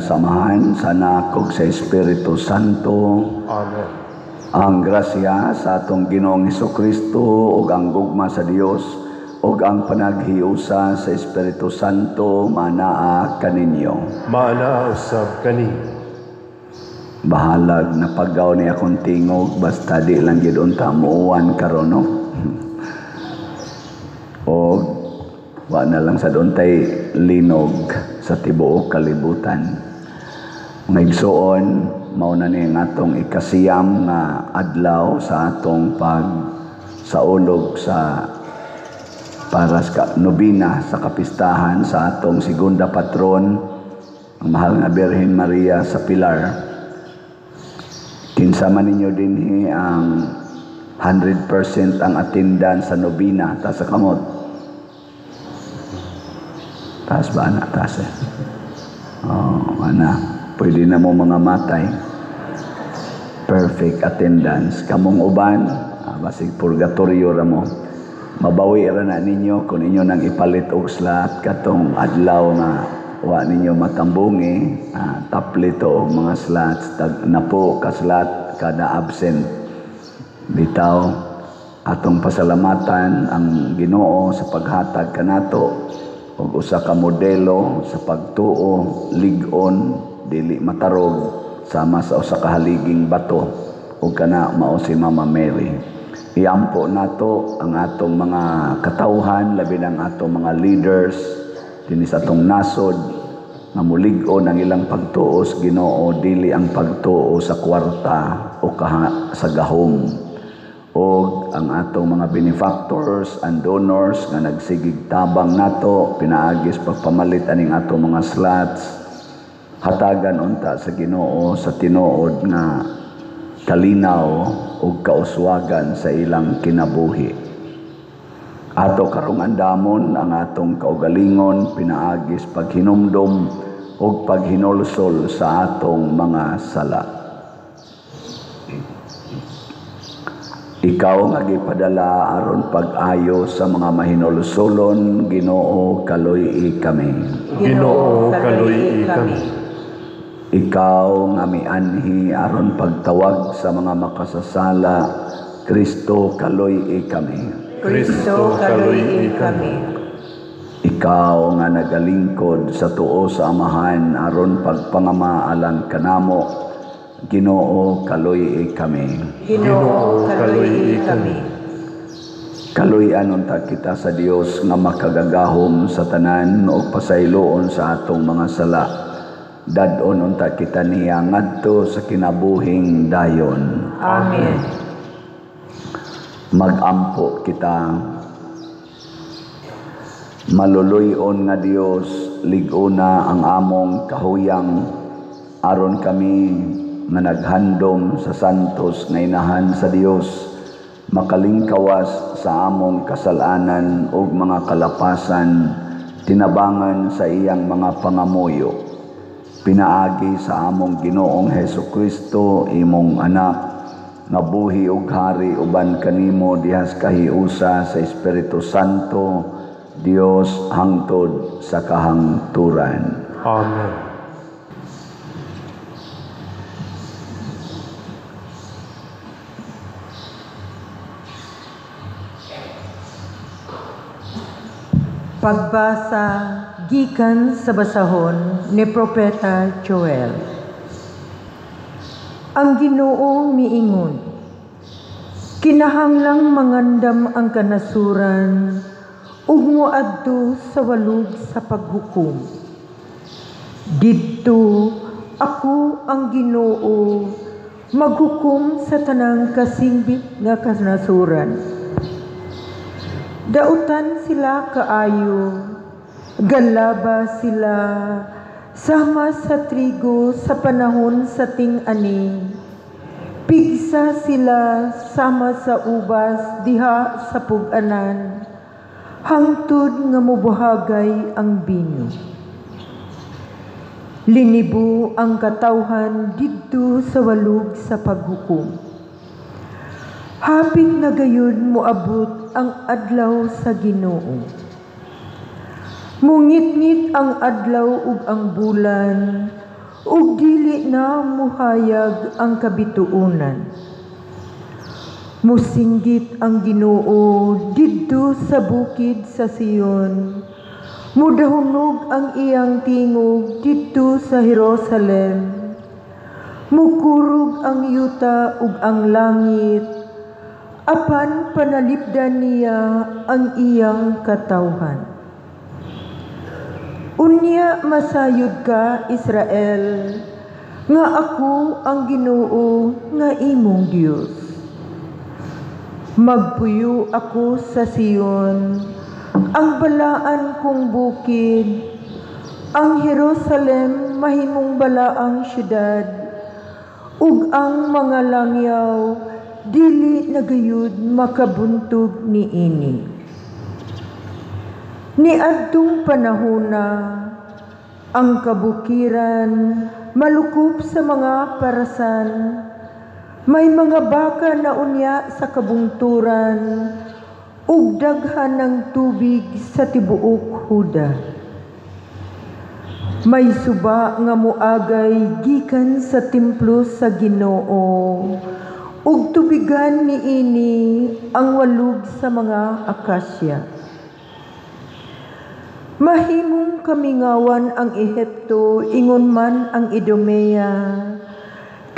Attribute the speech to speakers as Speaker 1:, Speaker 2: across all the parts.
Speaker 1: samahan sa Anak ug sa Espiritu Santo.
Speaker 2: Amen.
Speaker 1: Ang grasya sa atong Ginoong Hesukristo ug ang gugma sa Dios ug ang panaghiusa sa Espiritu Santo manaa kaninyo.
Speaker 2: Maana usab kani.
Speaker 1: Bahalag na paggaw ni akong tingog basta di lang gid unta muuwan karon no. O wa na lang sa dontay linog sa tibuok kalibutan. Mga igsoon, mao na ni atong ikasiyam nga adlaw sa atong pagsaulog sa para sa nobina sa kapistahan sa atong segunda patron, ang mahal nga Birhen Maria sa Pilar. Kinsa man ninyo dinhi ang 100% ang attendance sa nobina ta sa kamot. Taas ba na? Taas eh. Pwede na mo mga matay. Perfect attendance. Kamong uban, basig purgatorio ra mo. Mabawi ra na ninyo kung inyo nang ipalit og slot katong adlaw na wa ninyo matambungi, taplito og mga slots, tag napo ka slot kada absent. Bitaw, atong pasalamatan ang Ginoo sa paghatag kanato og usa ka modelo sa pagtuo, lig-on, dili matarog sama sa usa ka haliging bato ug kana mao si Mama Mary. Iampo nato ang atong mga katawhan, labi ng atong mga leaders dinhi sa atong nasod nga mulig-on ang ilang pagtuo sa Ginoo, dili ang pagtuo sa kwarta o sa gahom. O ang atong mga benefactors and donors nga nagsigig tabang nato, pinaagis pagpamalit aning atong mga slots, hatagan unta sa Ginoo sa tinuod nga kalinaw ug kauswagan sa ilang kinabuhi. Ato karong andamon ang atong kaugalingon, pinaagis paghinumdom ug paghinulsol sa atong mga sala. Ikaw nga gipadala aron pag-ayo sa mga mahinulsolon, Ginoo kaluy-i kami.
Speaker 2: Ginoo kaluy-i kami.
Speaker 1: Ikaw nga mianhi aron pagtawag sa mga makasasala, Kristo kaluy-i kami.
Speaker 3: Kristo kaluy-i kami.
Speaker 1: Ikaw nga nagalingkod sa tuo sa Amahan aron pagpangamaalan kanamo, Ginoo kaluy-i kami.
Speaker 3: Ginoo kaluy-i kami.
Speaker 1: Kaluy-an unta kita sa Dios nga makagagahom sa tanan o pasayloon sa atong mga sala. Dadon unta kita niya ngadto sa kinabuhing dayon.
Speaker 3: Amen.
Speaker 1: Magampo kita. Maluluyon nga Dios, liguna ang among kahuyang aron kami nga naghandom sa santos nga inahan sa Dios, makalingkawas sa among kasalanan ug mga kalapasan, tinabangan sa iyang mga pangamuyo. Pinaagi sa among Ginoong Hesukristo, imong anak, nga buhi ug hari uban kanimo dihas kahiusa sa Espiritu Santo, Dios hangtod sa kahangturan.
Speaker 2: Amen.
Speaker 3: Pagbasa gikan sa basahon ni Propeta Joel. Ang Ginoo miingon, kinahanglang mangandam ang kanasuran ug moadto sa walog sa paghukom. Didto ako ang Ginoo maghukom sa tanang kasingbit nga kanasuran. Dautan sila kaayo, galaba sila, sama sa trigo sa panahon sa ting-ani. Pigsa sila sama sa ubas diha sa pug-anan, hangtod nga mubuhagay ang bino. Linibo ang katawhan didto sa walog sa paghukom. Hapit na gayon moabot ang adlaw sa Ginoo. Mungit-ngit ang adlaw ug ang bulan, ug dili na muhayag ang kabituunan. Musinggit ang Ginoo didto sa bukid sa Sion. Mudahunog ang iyang tingog didto sa Jerusalem. Mukurog ang yuta ug ang langit, apan panalipdan niya ang iyang katawhan. Unya masayod ka, Israel, nga ako ang Ginoo nga imong Dios. Magpuyo ako sa Sion, ang balaan kong bukid, ang Jerusalem mahimong balaang syudad, ug ang mga langyaw dili nagayud makabuntog niini. Niadtong panahona, ang kabukiran malukop sa mga parasan, may mga baka na unya sa kabungturan, ug daghan ng tubig sa tibuok Huda. May suba nga muagay gikan sa templo sa Ginoo, ug tubigan niini ang walog sa mga akasya. Mahimong kamingawan ang Ehipto, ingon man ang Idumea,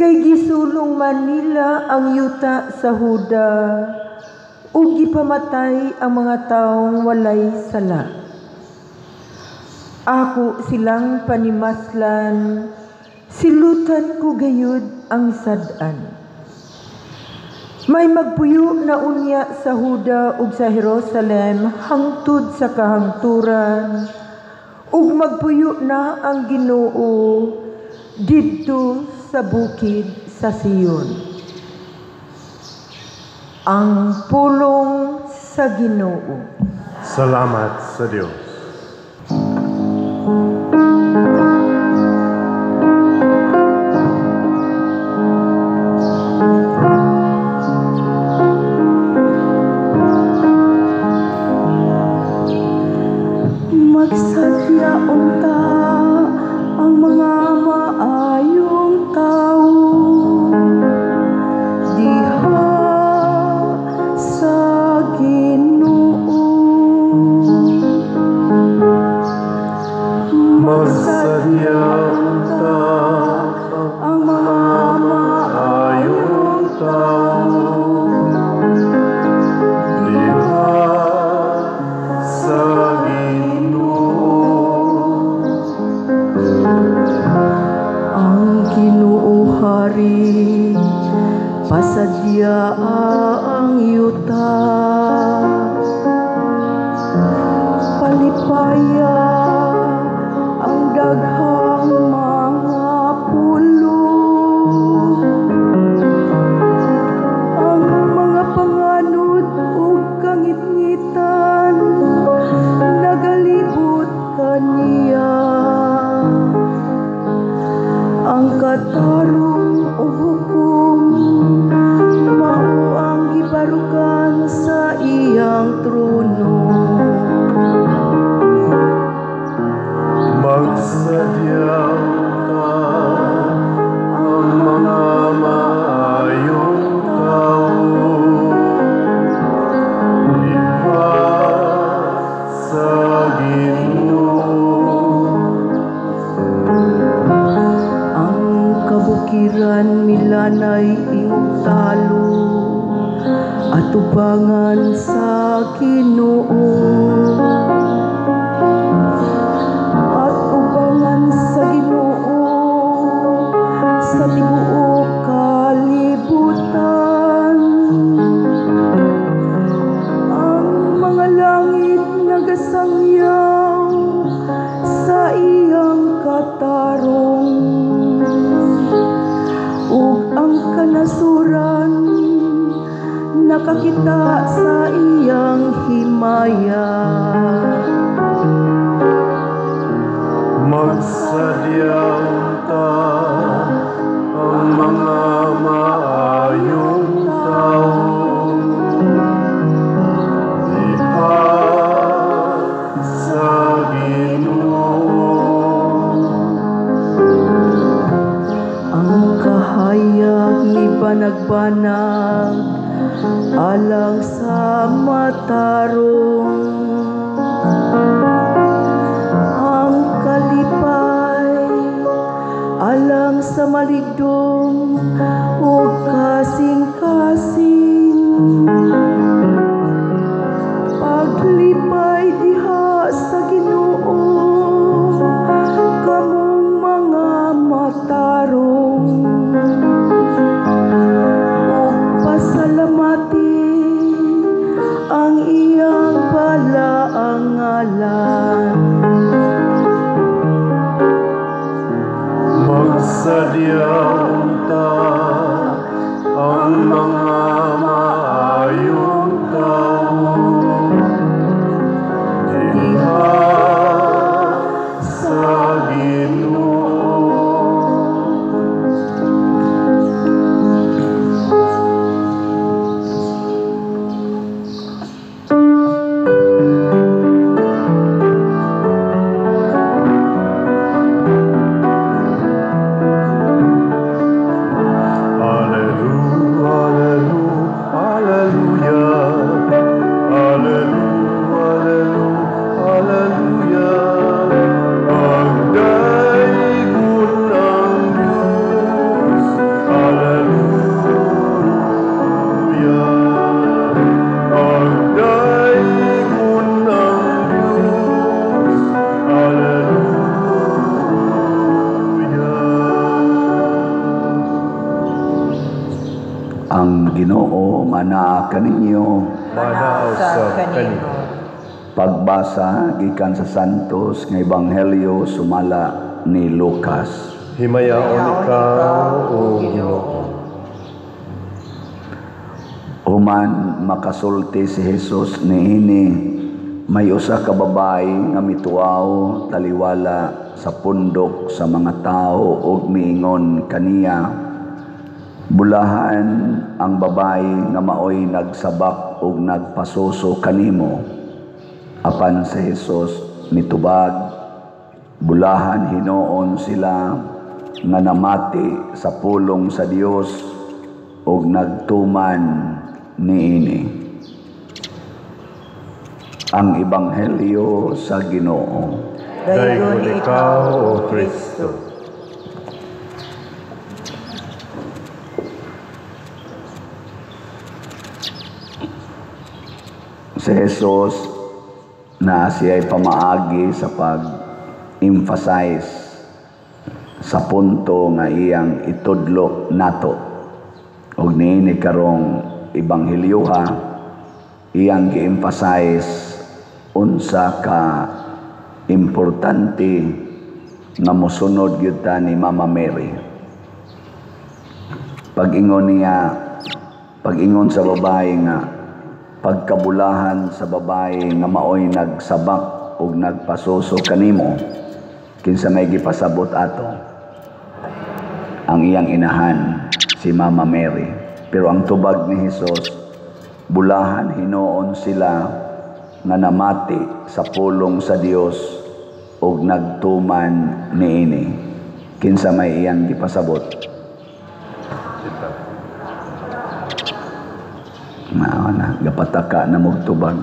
Speaker 3: kay gisulong man nila ang yuta sa Huda, ug gipamatay ang mga taong walay sala. Ako silang panimaslan, silutan ko gayud ang sad-an. May magpuyo na unya sa Huda ug sa Jerusalem hangtod sa kahangturan, ug magpuyo na ang Ginoo didto sa bukid sa Sion. Ang pulong sa Ginoo.
Speaker 2: Salamat sa Diyos.
Speaker 4: Magsadya unta ang mga maayong tao diha sa Ginoo.
Speaker 2: Magsadya unta
Speaker 4: ang mga
Speaker 2: maayong tao diha sa
Speaker 4: Hari, pasadya ang yuta, palipaya ang daghang mga pulo, ang mga panganod ug kangit-ngitan nagalibot kaniya. Ang katarong o hukom mao ang gibarukan sa iyang trono.
Speaker 2: magsadya ka ang mga maayong tao diha sa Ginoo.
Speaker 4: Kabukiran milanay ing talo at tubangan sa Ginoo, at ubangan sa Ginoo sa tibuok kalibutan. Ang mga langit nagasangyaw sa iyang katarong, ug ang kanasuran nakakita sa iyang himaya.
Speaker 2: Magsadya unta ang mga maayong tao diha sa Ginoo.
Speaker 4: hayag ni banag-banag alang sa matarong. Ang kalipay alang sa maligdong o kasing-kasing. Paglipay diha sa Ginoo kamong mga matarong. O pasalamati ang iyang balaang ngalan.
Speaker 2: Magsadyaw ta ang mga maayong tao diha sa Ginoo.
Speaker 1: Ang Ginoo manaa kaninyo.
Speaker 2: Manaw sa kanimo.
Speaker 1: Pagbasa gikan sa Santos nga Ebanghelyo sumala ni Lucas.
Speaker 2: Himayaon ikaw, O Ginoo.
Speaker 1: Human makasulti si Jesus niini, may usa ka babae nga mituaw taliwala sa pundok sa mga tao ug miingon kaniya, bulahan ang babae nga maoy nagsabak ug nagpasuso kanimo. Apan si Jesus mitubag, bulahan hinuon sila nga namati sa pulong sa Dios ug nagtuman niini. Ang Ebanghelyo sa Ginoo.
Speaker 2: Dayon ikaw, O Kristo.
Speaker 1: Si Jesus na siya'y pamaagi sa pag-emphasize sa punto nga iyang itudlo nato. Og niini karong Ebanghelyoha, iyang gi-emphasize unsa ka importante nga mosunod gyud ta ni Mama Mary. Pag-ingon sa babae nga pagkabulahan sa babae nga maoy nagsabak ug nagpasuso kanimo, kinsa may gipasabot ato? Ang iyang inahan, si Mama Mary. Pero ang tubag ni Jesus, bulahan hinuon sila nga namati sa pulong sa Dios ug nagtuman niini. Kinsa may iyang gipasabot? Na gapataka na mo tubag.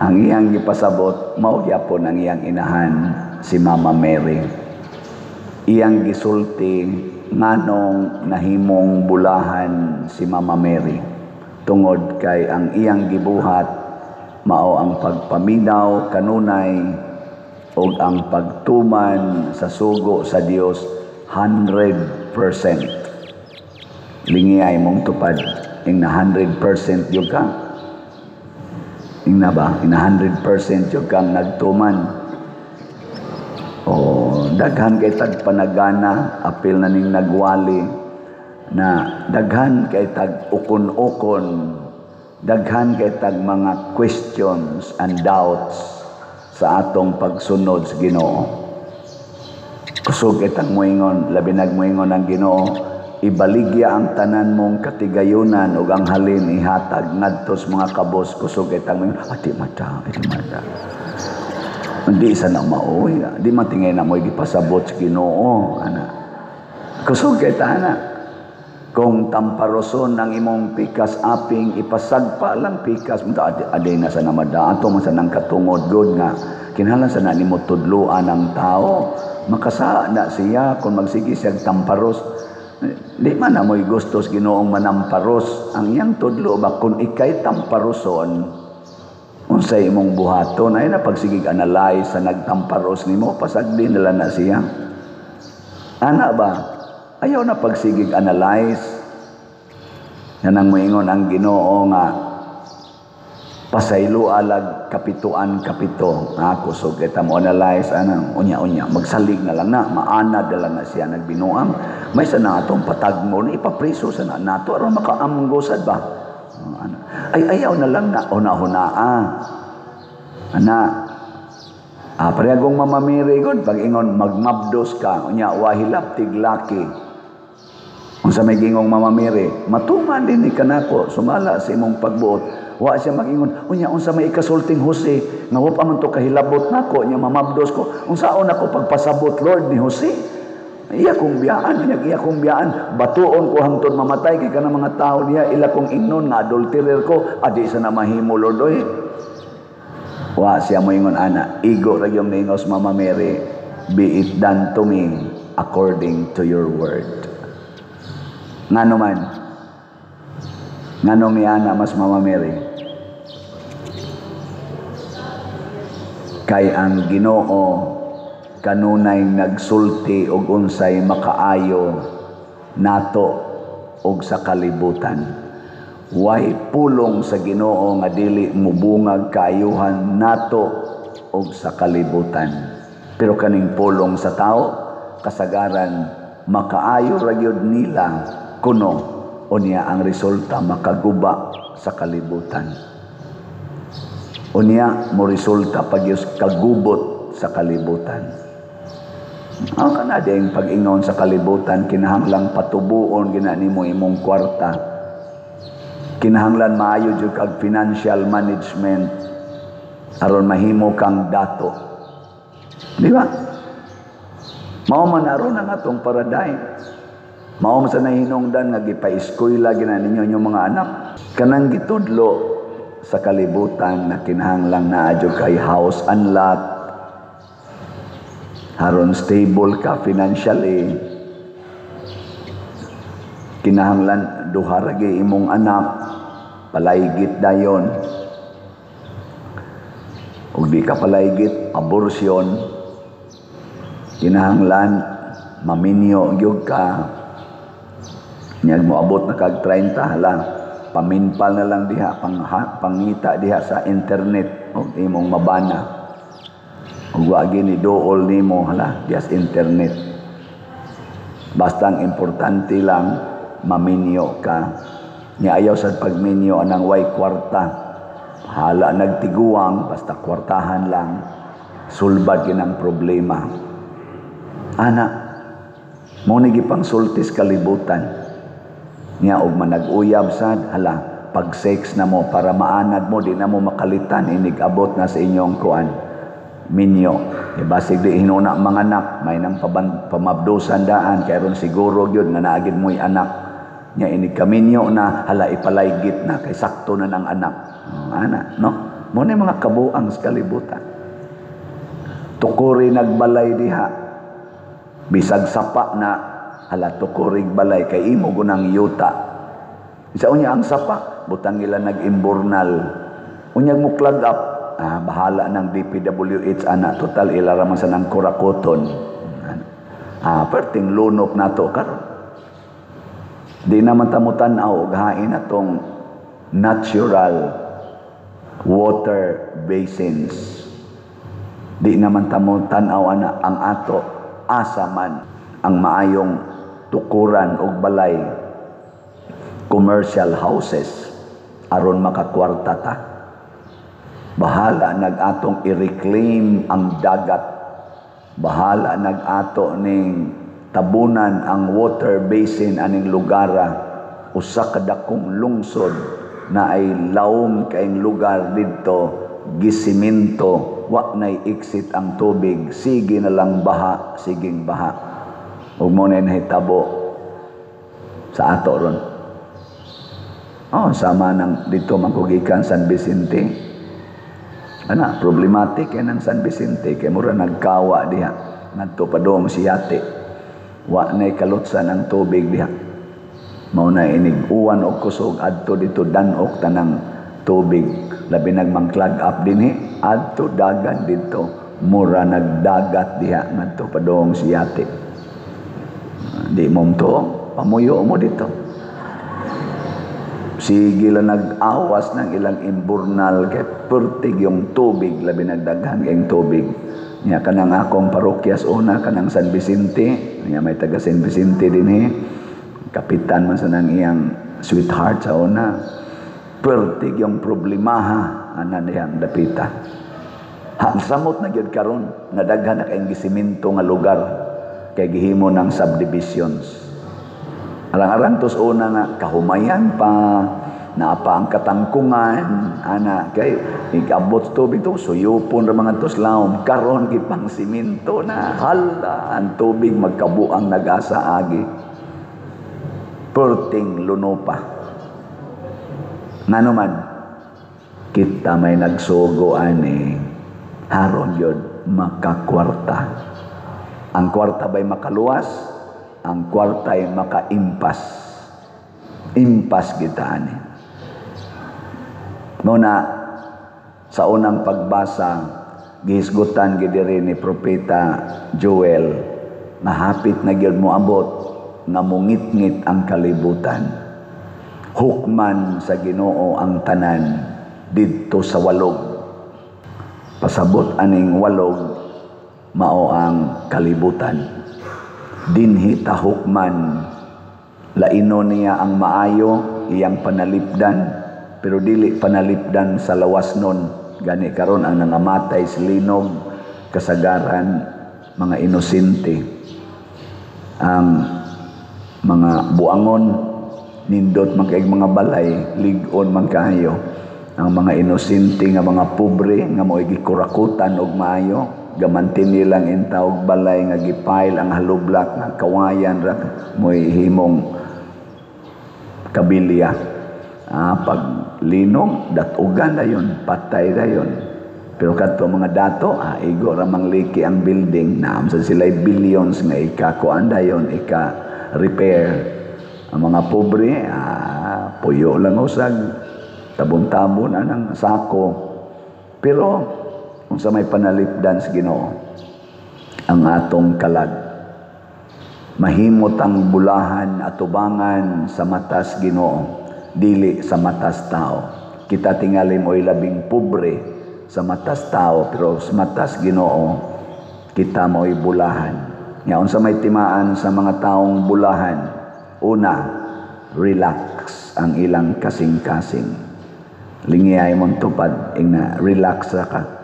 Speaker 1: Ang iyang gipasabot mao gyapon ang iyang inahan, si Mama Mary. Iyang gisulti nganong nahimong bulahan si Mama Mary tungod kay ang iyang gibuhat mao ang pagpaminaw kanunay ug ang pagtuman sa sugo sa Dios 100%. Lingiyay mong tupad ing na 100% yung ka. Ing na ba? Ing na 100% yung kang nagtuman. O daghan kay tag panagana, apil na ning nagwali, na daghan kay tag ukon-ukon, daghan kay tag mga questions and doubts sa atong pagsunod sa Ginoo. Kusog kay tag moingon, labi nagmoingon ang Ginoo, ibaligya ang tanan mong katigayunan ug ang halin ihatag ngadtos mga kabos. Kusog kay tag moingon, di mata. Hindi isa na maoy, di matingay na mo'y gipasabot sa Ginoo, ana. Kusog kay tana. Kung tamparoson ang imong pikas aping ipasagpa lang pikas mo aday na sa namada ato man sa nang katungod god nga kinahanglan sa nimo tudloan ang tao makasa na siya kung magsige siya tamparos di man na mo'y gustos Ginoong manamparos ang iyang tudlo ba kung ikay tamparoson unsay imong buhaton ay na pagsigig analyze sa nagtamparos nimo pasagdi nila na siya ana ba ayaw na pagsigig analyze. Yan ang moingon ang Ginoo nga pasaylo alag kapituan kapito. Ako so kita mo analyze anang unya magsalig na lang na maanad na lang na siya nagbinuang. May sa na atong patagmo na ipapriso sa na nato aron makaamgosad ba. Ay ayaw na lang na una-hunaa. Ana parehagong mamamiri god pag ingon magmabdos ka unya wahilap tiglaki. Kung sa may gingong mamamiri, matuman din ni kanako, sumala sa imong pagbuot. Wa siya mag-ingon, unya, unsa may ikasulting Jose, nga wa pa man to kahilabot nako, nya mamabdos ko, unsaon ako pagpasabot, Lord, ni Jose? Iya kong biyaan, batuon ko hangtod mamatay, kay kanang mga tao niya, ila kong ingnon, nga adulterer ko, adi sa na mahimo, Lord, oy. Wa siya mo ingon, ana, igo ra yung ningos mamamiri, be it done to me according to your word. Ngano man nganong ni ana mas mamamiri kay ang Ginoo kanunay nagsulti og unsay makaayo nato og sa kalibutan way pulong sa Ginoo nga dili mubungag kaayuhan nato og sa kalibutan pero kaning pulong sa tao kasagaran makaayo ra gyud nila kuno unya ang resulta makaguba sa kalibutan unya mo resulta pagyus kagubot sa kalibutan ang kanadeng pag-ingon sa kalibutan kinahanglang patubuon gina nimo imong kwarta kinahanglan maayo jud kag financial management aron mahimo kang dato di ba mao man aron ang atong paradigm mao man sa nahinungdan nga gipa-eskwela gina ninyo inyong mga anak kanang gitudlo sa kalibutan na kinahanglang naa jud kay house and lot aron stable ka financially kinahanglan duha ra gyud imong anak palaygit dayon ug di ka palaygit abortion kinahanglan maminyo gyud ka nyag mo abot na kag 30 hala paminpal na lang diha pangita diha sa internet ug imong mabana ug wa gini dool nimo hala diha sa internet basta ang importante lang maminyo ka nya ayaw sad pagminyo anang way kwarta hala nagtiguang basta kwartahan lang sulbad ginang problema ana mo ni gipang sultis kalibutan nya og manag-uyab sad hala pag sex na mo para maanad mo di na mo makalitan inig abot na sa inyong kuan minyo basig di hinuna mga anak may nang pamabdosan daan kay ron siguro gyud nga naagid mo'y anak nya inig kaminyo na hala ipalaygit na kay sakto na ng anak ana no mo ni mga kabuang sa kalibutan tukuri nagbalay diha bisag sapa na hala tukurig balay kay imo gunang yuta isa unya ang sapa butang nila nag-imbornal unyag mo plug up bahala ng DPWH ana total ilara man sa nang kurakoton perting lunok nato karon di naman tamutan-aw gahain atong natural water basins di naman tamutan-aw ana ang ato asaman ang maayong tukuran og balay commercial houses aron makakwarta ta bahala nag-atong i-reclaim ang dagat bahala nag-ato ning tabunan ang water basin aning lugara usa ka dakong lungsod na ay lawom kaayong lugar didto gisiminto wa nay exit ang tubig sige na lang baha siging baha ug mo na nahitabo sa ato ron. Oh, sama nang dito mangkugikan San Vicente. Ana, problematic kay ng San Vicente kay mura nagkawa diha. Ngadto pa dong siyate. Wa nay kalutsan ang tubig diha. Mao na inig-uwan og kusog adto dito danok tanang tubig. Labi nagmang-clog up dinhi adto dagan dito. Mura nagdagat diha ngadto pa dong siyate. Di mo to, pamuyo mo dito. Sige lang nag-awas ng ilang imburnal kay pertig yung tubig, labi nagdaghan kayong tubig. Niya kanang akong parokyas una, kanang San Vicente, niya may taga San Vicente din kapitan man sa nang iyang sweetheart sa una. Pertig yung problemaha, anan niyang dapita. Samot na gyud karon, nadaghan na kayong gisiminto nga lugar, kay gihimo ng subdivisions. Arang-arang tos una nga kahumayan pa naapa ang katangkungan ana kay igabot tubig to suyupon ra mga tos laom karon gipang siminto na hala ang tubig magkabuang nag-asa agi perting lunopa ngano man kita may nagsugo ani haron yun makakwarta ang kwarta ba'y makaluwas ang kwarta ay maka-impas. Impas kita ani. Muna, sa unang pagbasa, gihisgutan gidiri ni Propeta Joel, na hapit na gyud mo abot, na mungit-ngit ang kalibutan. Hukman sa Ginoo ang tanan, didto sa walog. Pasabot aning walog, mao ang kalibutan. Dinhi tahukman laino niya ang maayo iyang panalipdan pero dili panalipdan sa lawas nun gani karon ang nangamatay silinog kasagaran mga inosente ang mga buangon nindot man kay mga balay lig-on man kaayo ang mga inosente nga mga pobre nga mo'y gikurakutan og maayo gamantin nilang intawag balay nga gipail ang halublak nga kawayan ra mo'y himong kabilya. Pag linog, datugan na yun, patay na yun. Pero kadto mga dato, igo ra mangliki ang building, naamsan sila'y billions nga ikakuan na yun, ika-repair. Ang mga pobre, puyo lang usag, tabon-tabon na ng sako. Pero, kung sa may panalipdan sa Ginoo ang atong kalag mahimot ang bulahan at tubangan sa matas Ginoo dili sa matas tao kita tingali mo'y labing pobre sa matas tao pero sa matas Ginoo kita mo'y bulahan ngayon sa may timaan sa mga taong bulahan una relax ang ilang kasing-kasing lingiyay mong tupad ing na relax ra ka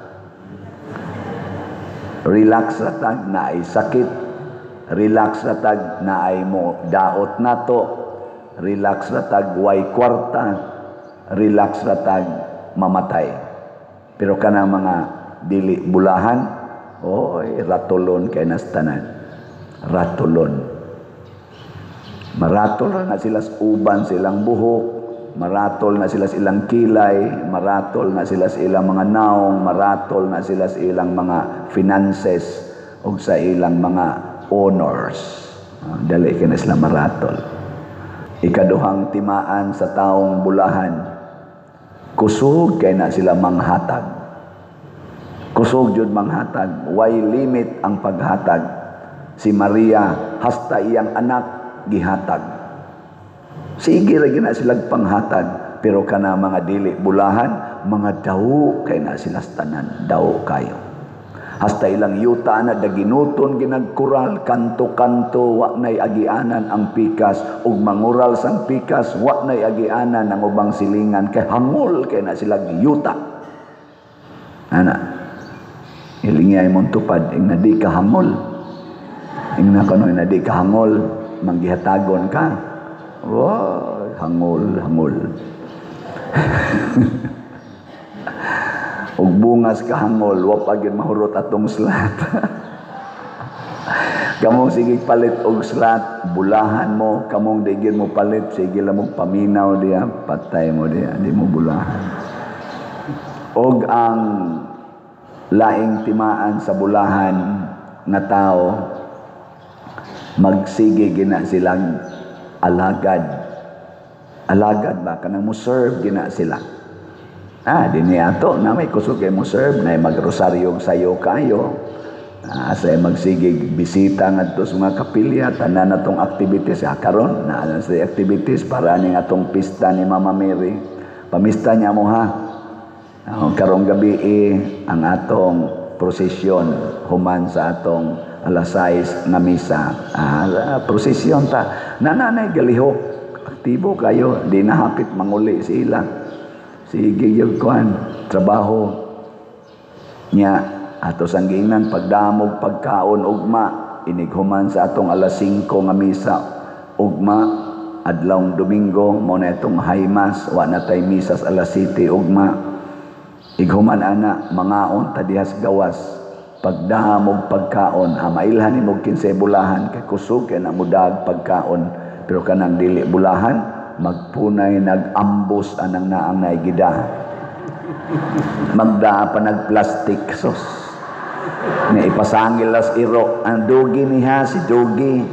Speaker 1: relax ratag na ay sakit, relax ratag na ay mo daot nato, relax ratag way kwarta, relax ratag mamatay. Pero kanang mga dili bulahan, ratulon kay nastanan. Ratulon. Maratol na sila uban silang buhok, maratol na sila ilang kilay, maratol na sila ilang mga naong, maratol na sila ilang mga finances o sa ilang mga honors. Dali ka na sila maratol. Ikaduhang timaan sa taong bulahan, kusog kay na sila manghatag. Kusog jud manghatag, way limit ang paghatag. Si Maria hasta iyang anak gihatag. Sige ra gina sila panghatag pero kana mga dili bulahan mga daw kay na sila tanan daw kayo hasta ilang yuta na daginuton ginagkural kanto-kanto wa nay agianan ang pikas ug mangural sang pikas wa nay agianan ang ubang silingan kay hangol kay na sila yuta ana ilingay mong tupad ing nadi ka hangol ing na kanoy nadi ka hangol manggihatagon ka. Wow, hangol. Ug bungas ka hangol, wa pa gyud mahurot atong slat. Kamong sige palit og slot, bulahan mo, kamong digin mo palit, sige lang mo paminaw diya, patay mo diya, di mo bulahan. Og ang laing timaan sa bulahan nga tao, magsige gina silang alagad. Alagad ba? Kanang mo serve gina sila. Dini ato na may kusog kay mo serve, na magrosaryo sayo kayo. Sa magsigig bisita ngadto sa mga kapilya, tanan natong activities karon na sa activities para ning atong pista ni Mama Mary. Pamista niya mo ha. Karong gabi ang atong prosesyon human sa atong alas 6 nga misa. Prosesyon ta. Nananay galihok, aktibo kayo, di na hapit manguli sila. Sige yung kuhan, trabaho niya. Ato sang giingnan pagdamog pagkaon ugma inighuman sa atong alas 5 nga misa ugma adlawng Domingo mo na itong high mass wa na tay misa sa alas 7 ugma ighuman ana mangaon ta dihas gawas pagdamog pagkaon mailhan nimo kinsa bulahan kay kusog kay namudag pagkaon pero kanang dili bulahan magpunay nagambos anang naang naigida magdaa pa nagplastic sos nga ipasangil las iro ang dugi niya si dugi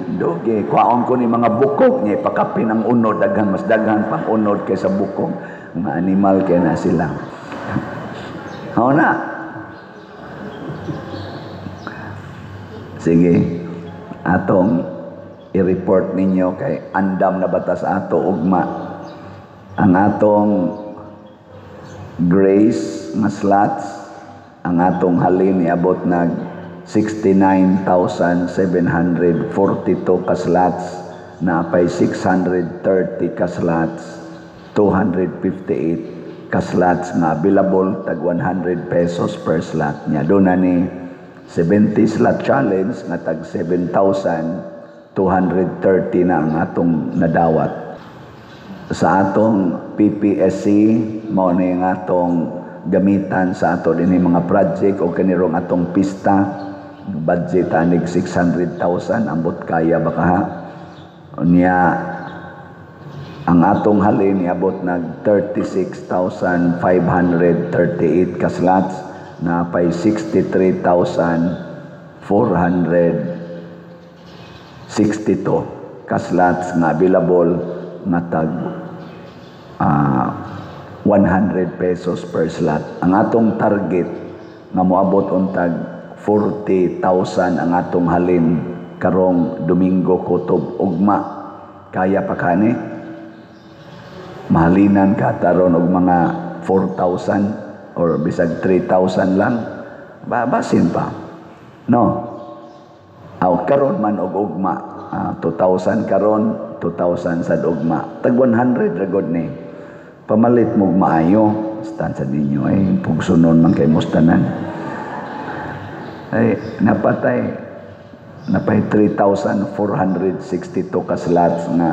Speaker 1: kwaon ko ni mga bukog nga ipakapin ang unod daghan mas daghan pang unod kaysa bukog mga animal kaya na sila na sige atong i-report ninyo kay andam na batas ato ugma ang atong grace nga slots ang atong halin niabot nag 69,742 ka slots na apay 630 ka slots 258 ka slots nga available tag 100 pesos per slot nya do na ni 70 slot challenge nga tag 7,230 na ang atong nadawat sa atong PPSC mao ni nga atong gamitan sa ato din mga project o kanirong atong pista budget anig 600,000 ambot kaya baka ha niya ang atong halin niabot nag 36,538 ka slots na pay 63,462 ka slots na available na tag 100 pesos per slot. Ang atong target nga moabot untag 40,000 ang atong halin karong Domingo kutob ugma. Kaya pa kani? Mahalinan ka taron og mga 4,000 or bisag 3,000 lang. Babasin pa. No? Karon man og ugma. 2,000 karon, 2,000 sad ugma. Tag 100 ragod ni. Pamalit mo maayo, stansa ninyo ay pugsunon man kay mustanan. Ay napay 3,462 ka slots nga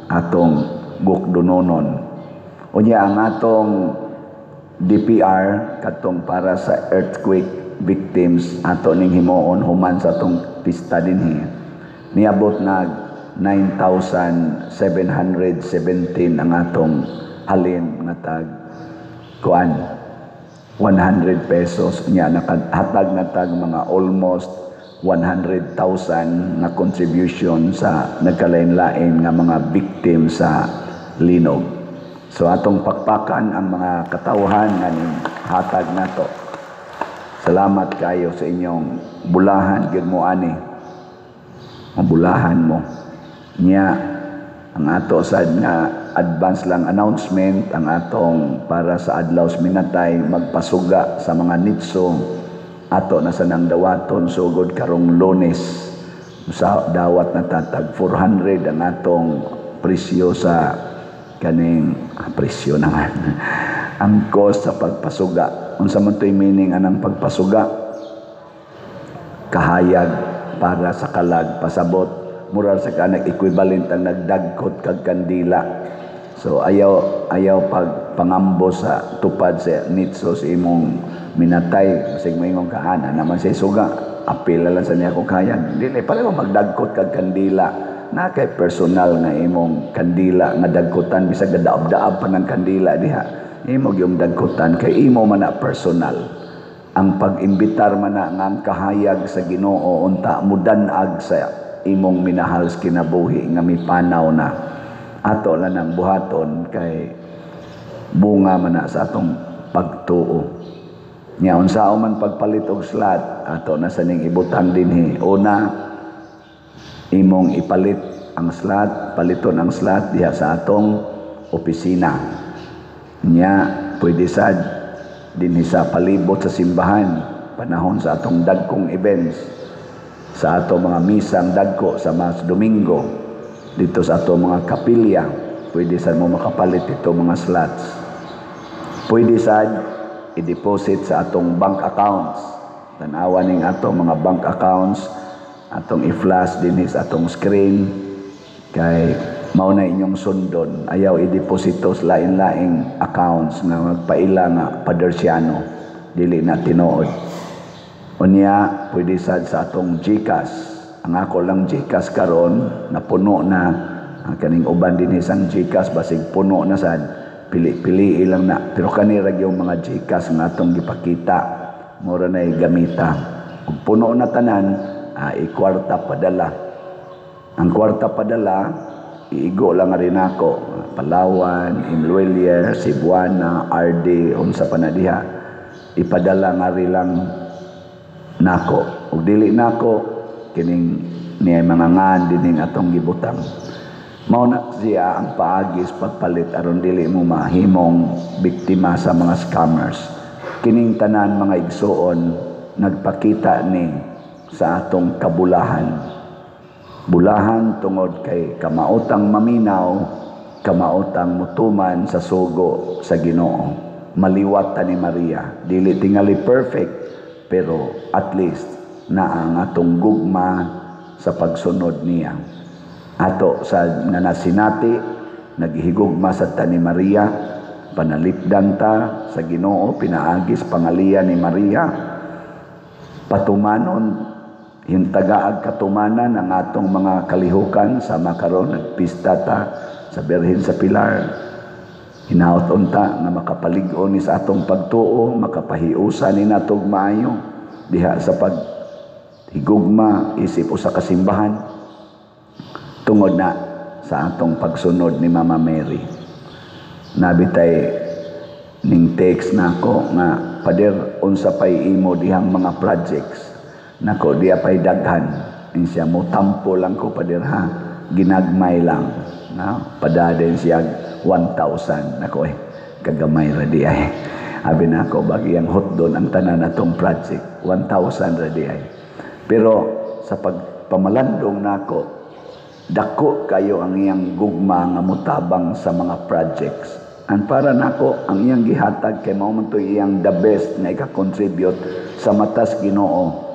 Speaker 1: atong gukdunonon. Unya ang atong DPR katong para sa earthquake victims ato ning himuon human sa atong pista dinhi. Niabot nag 9,717 ang atong halin nga tag kuan 100 pesos niya nakahatag na tag mga almost 100,000 na contribution sa nagkalain-lain nga mga victim sa linog. So atong pakpakan ang mga katawhan nga hatag nato. Salamat kayo sa inyong bulahan gid mo ani. Ang bulahan mo niya ang ato sad nga advance lang announcement ang atong para sa adlaw minatay magpasuga sa mga nitso ato na sa nang dawaton sugod karong Lunes sa dawat na tatag 400 ang atong presyo sa kaning presyo naman ang cost sa pagpasuga unsa man toy meaning anang pagpasuga kahayag para sa kalag pasabot mura sa kanang equivalent ang nagdagkot kag kandila. So ayaw pag pangambo sa tupad sa nitso sa imong minatay sig moingon kaana naman say suga apil lang sa niya kung kaya. Dili, pareho magdagkot kag kandila. Na kay personal nga imong kandila nga dagkutan, bisag gadaab-daab pa ng kandila diha. Imo yung dagkutan, kay imo man na personal. Ang pag-imbitar man na nga ang kahayag sa Ginoo unta mudanag sa imong minahal sa kinabuhi nga mipanaw na. Ato lang ang buhaton kay bunga man na sa atong pagtuo. Nya unsa man pagpalit og slot ato na sa ning ibutang dinhi. Una, imong ipalit ang slot, paliton ang slot diha sa atong opisina. Nya pwede sad dinhi sa palibot sa simbahan panahon sa atong dagkong events, sa atong mga misang dagko sa mas Domingo, dito sa atong mga kapilya, pwede sad mo makapalit ito mga slots. Pwede sad i-deposit sa atong bank accounts. Tanawa ning atong mga bank accounts, atong i-flash dinhi sa atong screen, kay mao na inyong sundon. Ayaw i-deposito sa lain-laing accounts nga magpaila nga padersyano, dili na tinuod. Unya pwede sad sa atong GCash. Ang ako lang GCash karon napuno na, ang kaning uban dinhi sang GCash basig puno na sad. Pili-pili lang na, pero kanira yung mga GCash nga atong gipakita, mura na gamita. Kung puno na tanan, i-kwarta padala. Ang kwarta padala, iigo lang rin ako. Palawan, Imluelier, Cebuana, RD, unsa pa na diha. Ipadala nga rin lang nako. Ug dili nako, kining niya mga ngan dining atong gibutang. Mao na siya ang paagis pagpalit aron dili mo mahimong biktima sa mga scammers. Kining tanan mga igsoon nagpakita ni sa atong kabulahan. Bulahan tungod kay kamautang maminaw, kamautang mutuman sa sugo sa Ginoo. Maliwat ta ni Maria, dili tingali perfect, pero at least na ang atong gugma sa pagsunod niya. Ato sa nanasinati, naghihigugma sa ta ni Maria, panalipdan ta sa Ginoo, pinaagis pangalian ni Maria, patumanon, hintagaag katumanan ang atong mga kalihukan sa makaron, nagpista ta sa Birhen sa Pilar, hinaot unta na makapalig-on ni sa atong pagtuo, makapahiusa ni natog maayo, diha sa paghigugma, isip o sa kasimbahan, tungod na sa atong pagsunod ni Mama Mary. Nabitay ning text nako nga, Pader, unsa pay imo dihang mga projects? Nako, diya pay daghan. Siya mo tampo lang ko, Pader, ha? Ginagmay lang. Na? Padaden siya 1,000. Nako kagamay ra di ay. Abi na ako, bagyang hot doon ang tanan natong project. 1,000 ra di ay. Pero sa pagpamalandong nako, dako kayo ang iyang gugma nga mutabang sa mga projects. And para nako ang iyang gihatag kay mao man to iyang the best na ika-contribute sa matas Ginoo,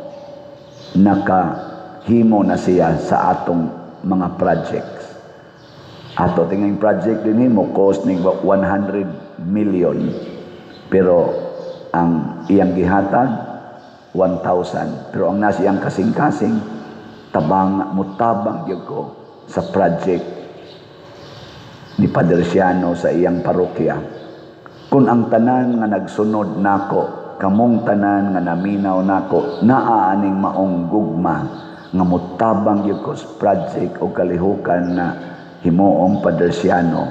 Speaker 1: nakahimo na siya sa atong mga projects. Ato tinging project din mo cost ning 100 million. Pero ang iyang gihatag 1,000. Pero ang nasa iyang kasing-kasing mutabang gyud ko sa project ni Padersiano sa iyang parokya. Kung ang tanan nga nagsunod nako, kamong tanan nga naminaw nako, naaaning maong gugma nga mutabang gyud ko sa project o kalihukan na himuong Padersiano.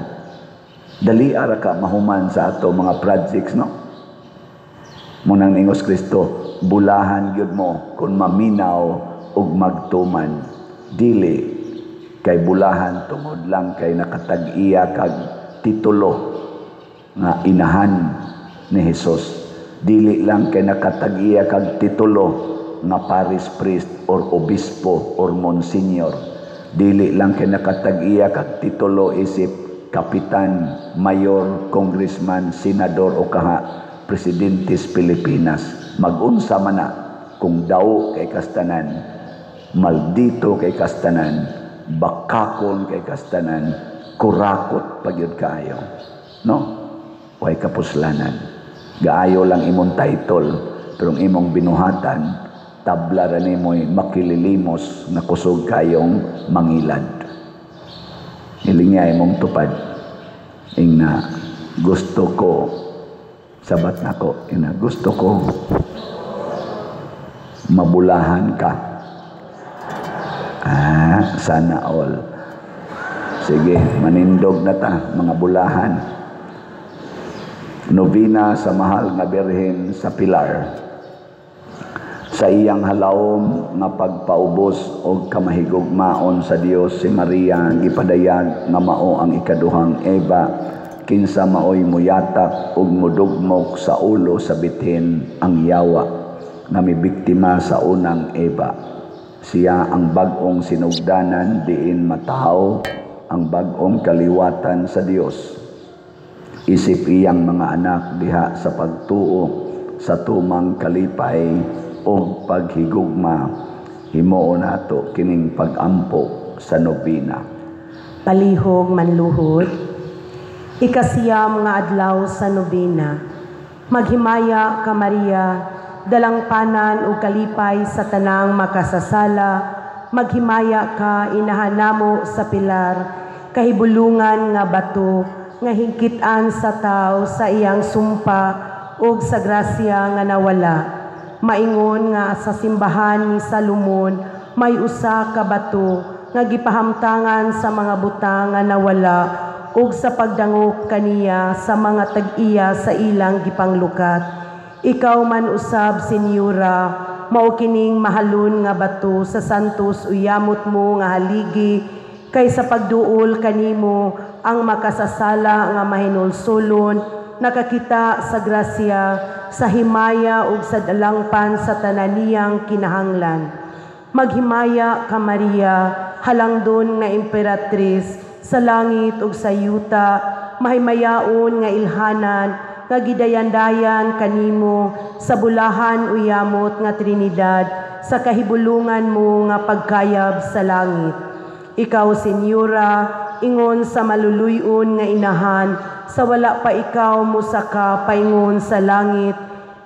Speaker 1: Dali ara ka mahuman sa ato mga projects, no? Munang ingos Kristo, bulahan gyud mo kung maminaw ug magtuman, dili kay bulahan tungod lang kay nakatag-iya kag titulo nga inahan ni Hesus, dili lang kay nakatag-iya kag titulo nga parish priest or obispo or monsignor, dili lang kay nakatag-iya kag titulo isip kapitan, mayor, congressman, senador o kaha presidentes Pilipinas. Mag-unsa man na kung daw kay kastanan, maldito kay kastanan, bakakon kay kastanan, kurakot pagyud kaayo, no? Way kapuslanan. Gaayo lang imong title, pero ang imong binuhatan tabla ra nimo'y makililimos na kusog kayong mangilad. Ilingay mong tupad. Ingna gusto ko, sabat nako, ingna gusto ko mabulahan ka. Sana all. Sige, manindog na ta, mga bulahan. Novena sa mahal nga Birhen sa Pilar. Sa iyang halawom nga pagpaubos o kamahigugmaon sa Dios si Maria gipadayag nga mao ang ikaduhang Eva kinsa maoy muyatak ug mudugmok sa ulo sa bithen ang yawa nga mibiktima sa unang Eva. Siya ang bag-ong sinugdanan diin matahaw ang bag-ong kaliwatan sa Dios. Isip iyang mga anak diha sa pagtuo sa tumang kalipay o paghigugma, himuon nato kining pag-ampo sa nobina.
Speaker 5: Palihog manluhod, ikasiyam nga adlaw sa nobina, maghimaya ka Maria, dalangpanan o kalipay sa tanang makasasala, maghimaya ka inahanamo sa Pilar, kahibulungan nga bato, nga hingkitan sa tao sa iyang sumpa ug sa grasya nga nawala. Maingon nga sa simbahan ni Salomon may usa ka bato nga gipahamtangan sa mga butang nga nawala ug sa pagdangop kaniya sa mga tag-iya sa ilang gipanglukat. Ikaw man usab, Senyora, mao kining mahalon nga bato sa santos uyamot mo nga haligi kay sa pagduol kanimo ang makasasala nga mahinulsulon nakakita sa grasya sa himaya ug sa dalangpan sa tananiyang kinahanglan. Maghimaya ka Maria, halangdon nga imperatrice sa langit ug sa yuta, mahimayaon nga ilhanan nga gidayandayan kanimo sa bulahan uyamot nga Trinidad sa kahibulungan mo nga pagkayab sa langit. Ikaw, Senyora, ingon sa maluluyon nga inahan, sa wala pa ikaw musaka paingon sa langit,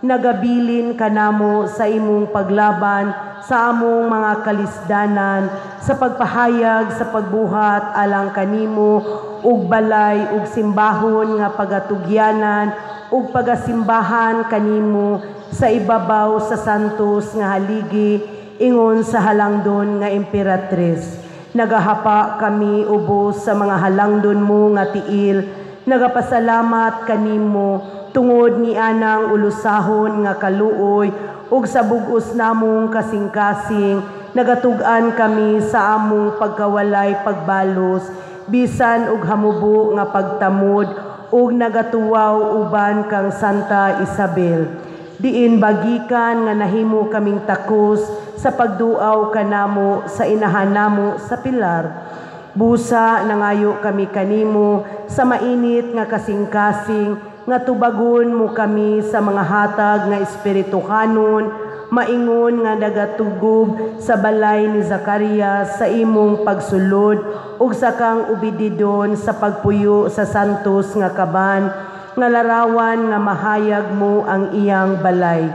Speaker 5: nagabilin kanamo sa imong paglaban sa among mga kalisdanan, sa pagpahayag sa pagbuhat alang kanimo, ug balay ug simbahon nga pagatugyanan, ug pagasimbahan kanimo sa ibabaw sa santos nga haligi, ingon sa halangdon nga imperatrice. Nagahapa kami ubos sa mga halangdon mo nga tiil, nagapasalamat kanimo tungod ni anang ulusahon nga kaluoy ug sa bug-os namong kasing-kasing, nagatug-an kami sa among pagkawalay pagbalos, bisan ug hamubo nga pagtamod ug nagatuwaw uban kang Santa Isabel. Diin bagikan nga nahimo kaming takos sa pagduaw kanamo sa inahan namo sa Pilar. Busa nangayo kami kanimo sa mainit nga kasing-kasing nga tubagon mo kami sa mga hatag nga espiritu kanon, maingon nga nagatugub sa balay ni Zacarias sa imong pagsulod ug sa kang ubididon sa pagpuyo sa santos nga kaban, nga larawan nga mahayag mo ang iyang balay.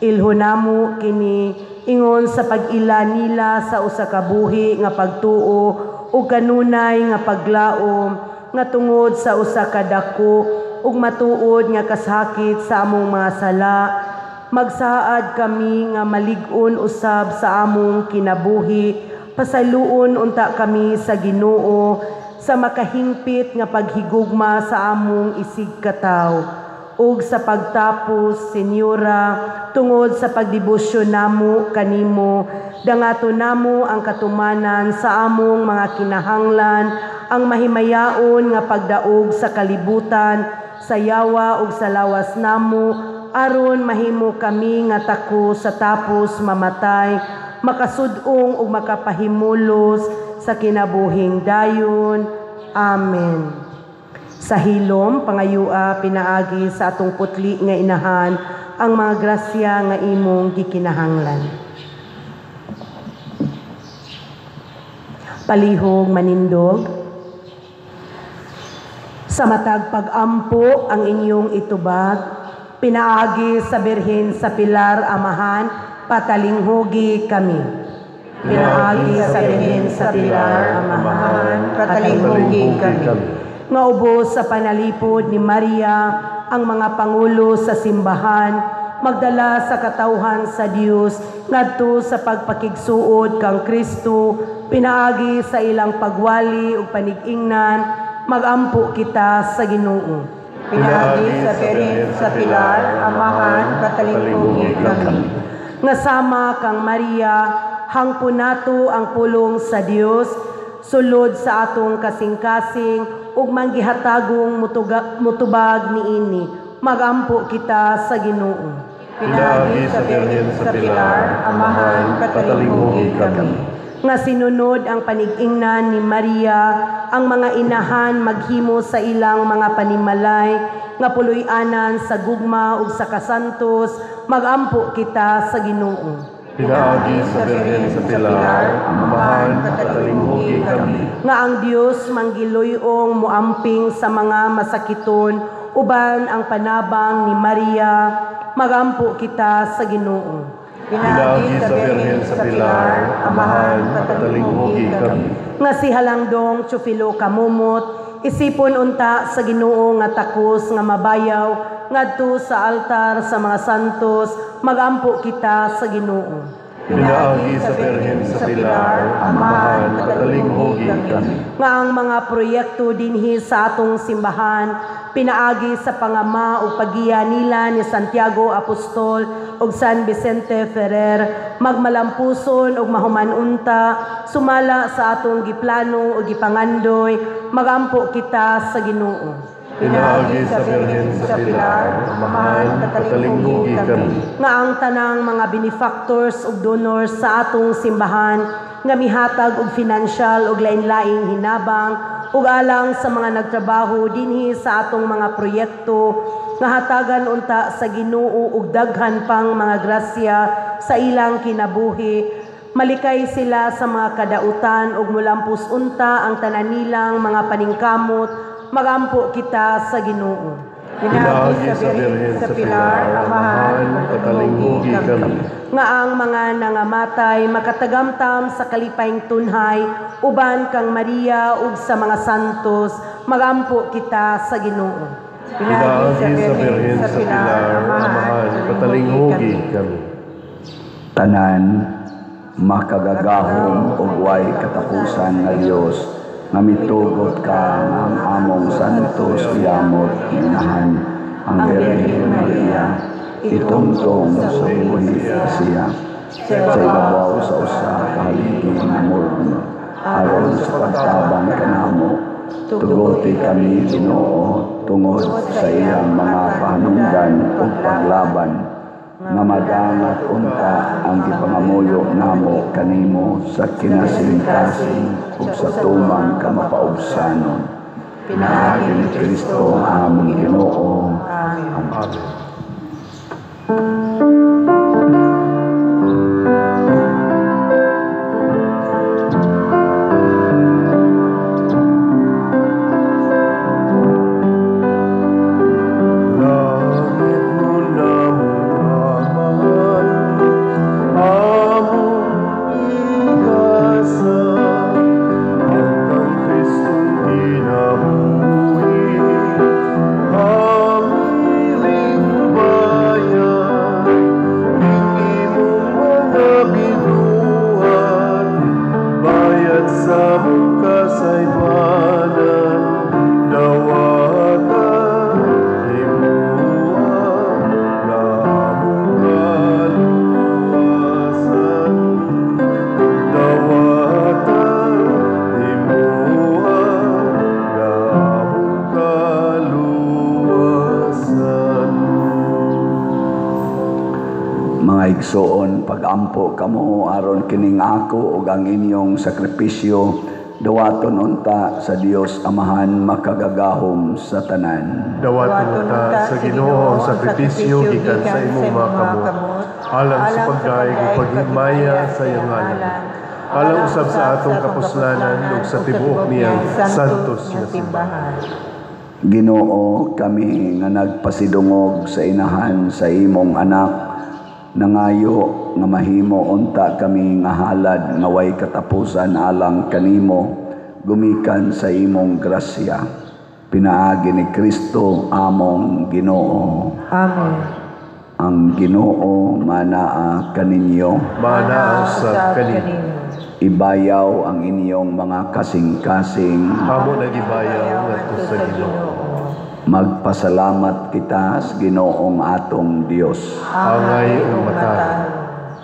Speaker 5: Ilhonamo kini ingon sa pag-ila nila sa usa ka buhi nga pagtuo ug kanunay nga paglaom nga tungod sa usa ka dako ug matuod nga kasakit sa among mga sala. Magsaad kami nga malig-on usab sa among kinabuhi, pasaluon unta kami sa Ginoo sa makahingpit nga paghigugma sa among isig kataw, ug sa pagtapos, Senyora, tungod sa pagdebosyon namo kanimo, dangato namo ang katumanan sa among mga kinahanglan, ang mahimayaon nga pagdaog sa kalibutan, sa yawa ug sa lawas namo, aron mahimo kami nga tako sa tapos mamatay, makasud-ong ug makapahimulos sa kinabuhing dayon. Amen. Sa hilom, pangayua, pinaagi sa atong putli nga inahan, ang mga grasya nga imong gikinahanglan. Palihog manindog, sa matag pag-ampo ang inyong itubag, pinaagi sa Birhen sa Pilar Amahan, patalinghugi kami. Pinaagi sa bilin sa pilar, amahan, patalinghugi kami. Nga ubos sa panalipod ni Maria, ang mga pangulo sa simbahan, magdala sa katauhan sa Dios ngadto sa pagpakigsuod kang Kristo, pinaagi sa ilang pagwali ug panig-ingnan, magampo kita sa Ginoo.
Speaker 3: Pinaagi sa bilin sa pilar, amahan, patalinghugi kami.
Speaker 5: Nga sama kang Maria, hangpon nato ang pulong sa Dios, sulod sa atong kasing-kasing ug manggihatagong mutubag niini, magampo kita sa Ginoo.
Speaker 3: Pinaagi sa bilin sa pilar, amahan, patalinghugi kami.
Speaker 5: Nga sinunod ang panig-ingnan ni Maria, ang mga inahan maghimo sa ilang mga panimalay, nga puloy-anan sa gugma ug sa kasantos, magampo kita sa Ginoo.
Speaker 2: Pinaagi sa Birhen sa pilar, amahan, patalinghugi kami.
Speaker 5: Nga ang Dios manggiloyong muamping sa mga masakiton, uban ang panabang ni Maria, magampo kita sa Ginoo.
Speaker 2: Pinaagi sa Birhen sa pilar, amahan, patalinghugi kami.
Speaker 5: Nga si Halangdong Chufilo Kamumot, isipon unta sa Ginoo nga takos nga mabayaw ngadto sa altar sa mga santos, magampo kita sa Ginoo.
Speaker 2: Pinaagi sa Birhen sa pilar, amahan, patalinghugi kami.
Speaker 5: Nga ang mga proyekto dinhi sa atong simbahan, pinaagi sa pangama o paggiya nila ni Santiago Apostol ug San Vicente Ferrer, magmalampuson ug mahumanunta, sumala sa atong giplano ug gipangandoy, magampo kita sa Ginoo.
Speaker 2: Pinaagi sa Birhen sa pilar, amahan, patalinghugi kami.
Speaker 5: Nga ang tanang mga benefactors ug donors sa atong simbahan, nga mihatag og financial ug lain-laing hinabang, ug alang sa mga nagtrabaho dinhi sa atong mga proyekto, nga hatagan unta sa Ginoo ug daghan pang mga grasya sa ilang kinabuhi, malikay sila sa mga kadautan ug mulampos unta ang tanan nilang mga paningkamot, magampo kita sa Ginoo.
Speaker 3: Pinaagi sa bilin sa pilar, amahan, patalinghugi kami.
Speaker 5: Nga ang mga nangamatay makatagamtam sa kalipayng tunhay, uban kang Maria ug sa mga santos, magampo kita sa Ginoo.
Speaker 2: Pinaagi sa Birhen sa pilar, amahan, patalinghugi kami.
Speaker 1: Tanan, makagagahom ug way katapusan nga Dios, nga mitugot ka nga ang among santos yamot inahan ang Birhen Maria, itungtong sa buhi siya, sa ibabaw sa usa ka haligi nga murno, aron sa pagtabang kanamo, tuguti kami Ginoo tungod sa iyang mga pahanungdan ug paglaban, nga madangat unta ang gipangamuyo namo kanimo sa kinasing-kasing ug sa tumang kamapaubsanon. Pinaagi ni Kristo ang among Ginoo. Amen. Igsoon, pagampo kamo aron kining ako ug ang inyong sakripisyo, dawaton unta sa Dios Amahan makagagahom sa tanan.
Speaker 2: Dawaton unta sa Ginoo ang sakripisyo gikan sa imong mga kamot, alang sa pagdaig ug paghimaya sa iyang ngalan, alang usab sa atong kapuslanan ug sa tibuok niyang santos nga simbahan.
Speaker 1: Ginoo, kami nga nagpasidungog sa inahan sa imong anak, Nangayo nga mahimo unta kami nga halad nga way katapusan alang kanimo gumikan sa imong grasya. Pinaagi ni Kristo among Ginoo.
Speaker 3: Amen.
Speaker 1: Ang Ginoo manaa kaninyo.
Speaker 2: Manaa sa kanino.
Speaker 1: Ibayaw ang inyong mga kasing-kasing.
Speaker 2: Amo nagibayaw ngadto sa Ginoo.
Speaker 1: Magpasalamat kita sa Ginoong atong Dios.
Speaker 2: Angay ug mataron.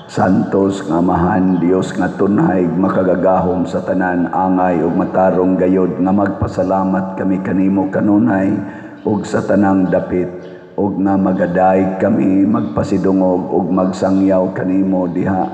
Speaker 1: Santos nga amahan Dios nga tunhay makagagahom sa tanan, angay ug matarong gayod nga magpasalamat kami kanimo kanunay ug sa tanang dapit ug nga magaday kami magpasidungog ug magsangyaw kanimo diha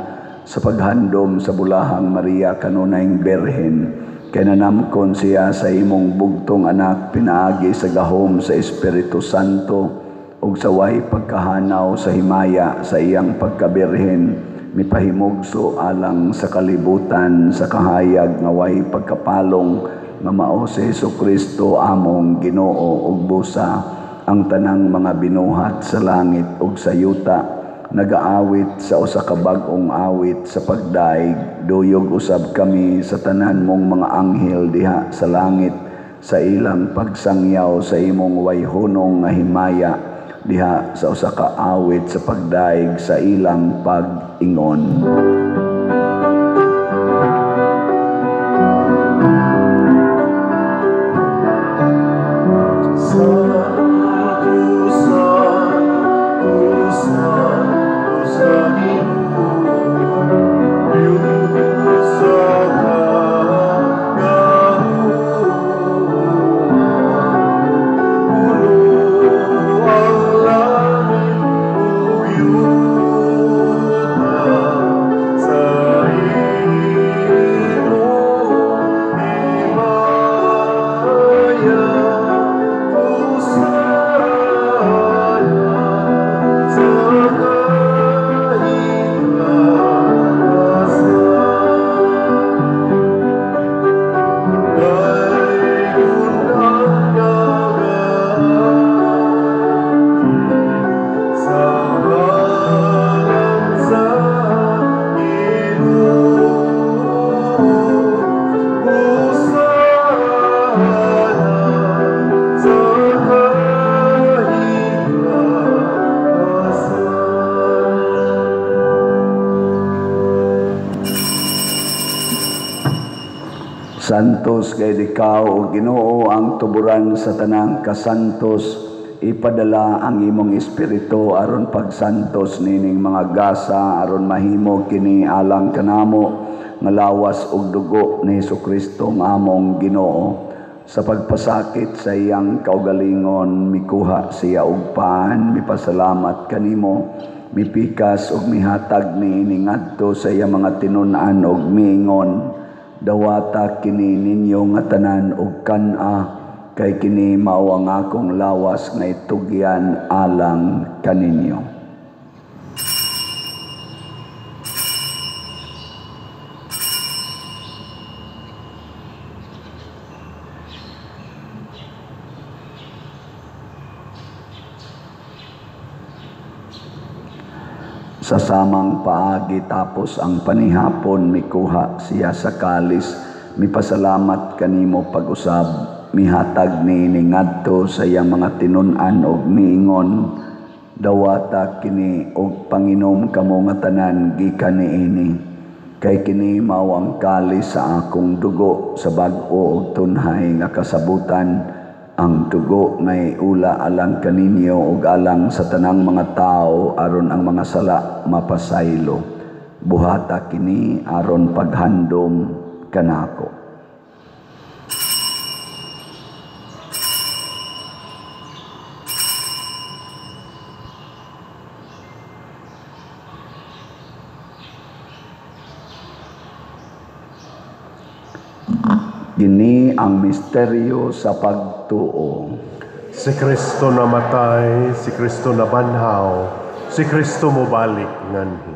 Speaker 1: sa paghandom sa bulahang Maria kanunayng Berhen. Kay nanamkon siya sa imong bugtong anak, pinaagi sa gahom sa Espiritu Santo ug sa way pagkahanaw sa himaya sa iyang pagkabirhen, mipahimugso alang sa kalibutan sa kahayag nga way pagkapalong nga mao si Jesucristo among Ginoo ug busa ang tanang mga binuhat sa langit ug sa yuta. Nagaawit sa usa ka bag-ong awit sa pagdaig, duyog usab kami sa tanan mong mga anghel diha sa langit sa ilang pagsangyaw sa imong wayhunong nga himaya diha sa usa ka awit sa pagdaig sa ilang pag-ingon. Santos kay Ikaw o Ginoo ang tuburan sa tanang kasantos, ipadala ang imong espiritu aron pagsantos nining mga gasa aron mahimo kini alang kanamo nga lawas ug dugo ni Jesucristo nga among Ginoo. Sa pagpasakit sa iyang kaugalingon mikuha siya og paan, mipasalamat kanimo, mipikas ug mihatag niini ngadto sa iyang mga tinun-an ug miingon, dawata kini ninyo nga tanan og kan-a, kay kini mao ang akong lawas nga itugyan alang kaninyo. Sa samang paagi tapos ang panihapon mikuha siya sa kalis, mipasalamat kanimo pag-usab, mihatag niini ngadto sa iyang mga tinun-an og miingon, dawata kini og panginom kamo nga tanan gikan niini, kay kini mao ang kalis sa akong dugo sa bag-o ug tunhay nga kasabutan, ang dugo may ula alang kaninyo ug alang sa tanang mga tao aron ang mga sala mapasaylo. Buhata kini aron paghandom kanako. Kini ang misteryo sa pagtuo.
Speaker 2: Si Kristo namatay, si Kristo nabanhaw, si Kristo mobalik nganhi.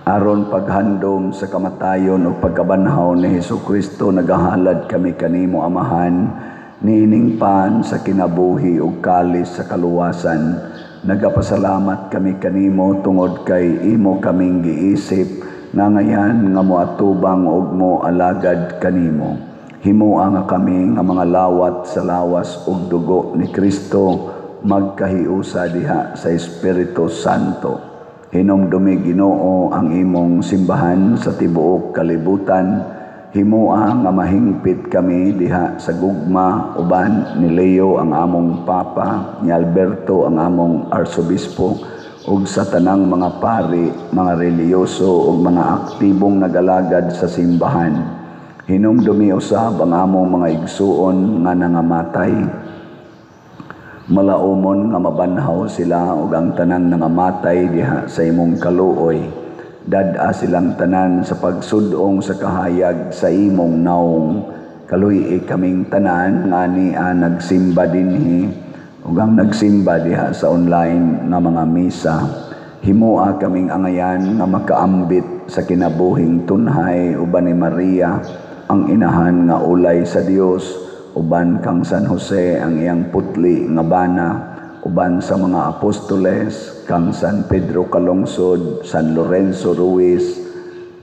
Speaker 1: Aron paghandom sa kamatayon o pagkabanhaw ni Jesucristo, nagahalad kami kanimo Amahan, niining pan sa kinabuhi o kalis sa kaluwasan, Nagapasalamat kami kanimo tungod kay imo kaming giisip nga ngayan nga moatubang og mo alagad kanimo. Himua nga kami nga mga lawat sa lawas ug dugo ni Kristo magkahiusa diha sa Espiritu Santo. Hinumdumi Ginoo ang imong simbahan sa tibuok kalibutan. Himua nga mahingpit kami diha sa gugma uban ni Leo ang among Papa, ni Alberto ang among Arsobispo, ug sa tanang mga pari, mga reliyoso ug mga aktibong nagalagad sa simbahan. Hinumdumi usab ang among mga igsuon nga nangamatay. Malaumon nga mabanhaw sila ug ang tanang nangamatay diha sa imong kaluoy. Dad-a silang tanan sa pagsudong sa kahayag sa imong naong. Kaluy kaming tanan nga niya nagsimba dinhi ug ang nagsimba diha sa online nga mga misa. Himua kaming angayan nga makaambit sa kinabuhing tunhay uban ni Maria ang inahan nga ulay sa Dios, uban kang San Jose ang iyang putli nga bana, uban sa mga apostoles kang San Pedro Calungsod, San Lorenzo Ruiz,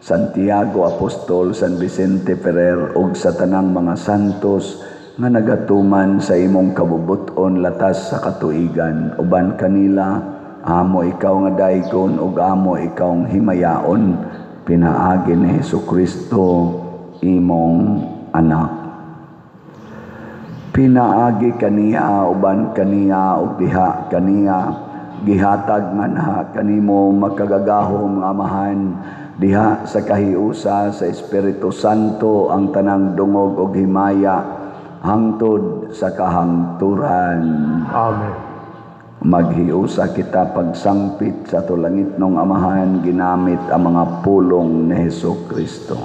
Speaker 1: Santiago Apostol, San Vicente Ferrer ug sa tanang mga santos nga nagatuman sa imong kabubuton latas sa katuigan. Uban kanila amo ikaw nga daykon ug amo ikaw himayaon, pinaagi ni Hesukristo imong anak. Pinaagi kaniya uban kaniya ug diha kaniya gihatag nga naha kanimo makagagahom nga amahan diha sa kahiusa sa Espiritu Santo ang tanang dungog ug himaya hangtod sa kahangturan.
Speaker 2: Amen.
Speaker 1: Maghiusa kita pagsangpit sa tulangitnong amahan ginamit ang mga pulong ni Hesukristo.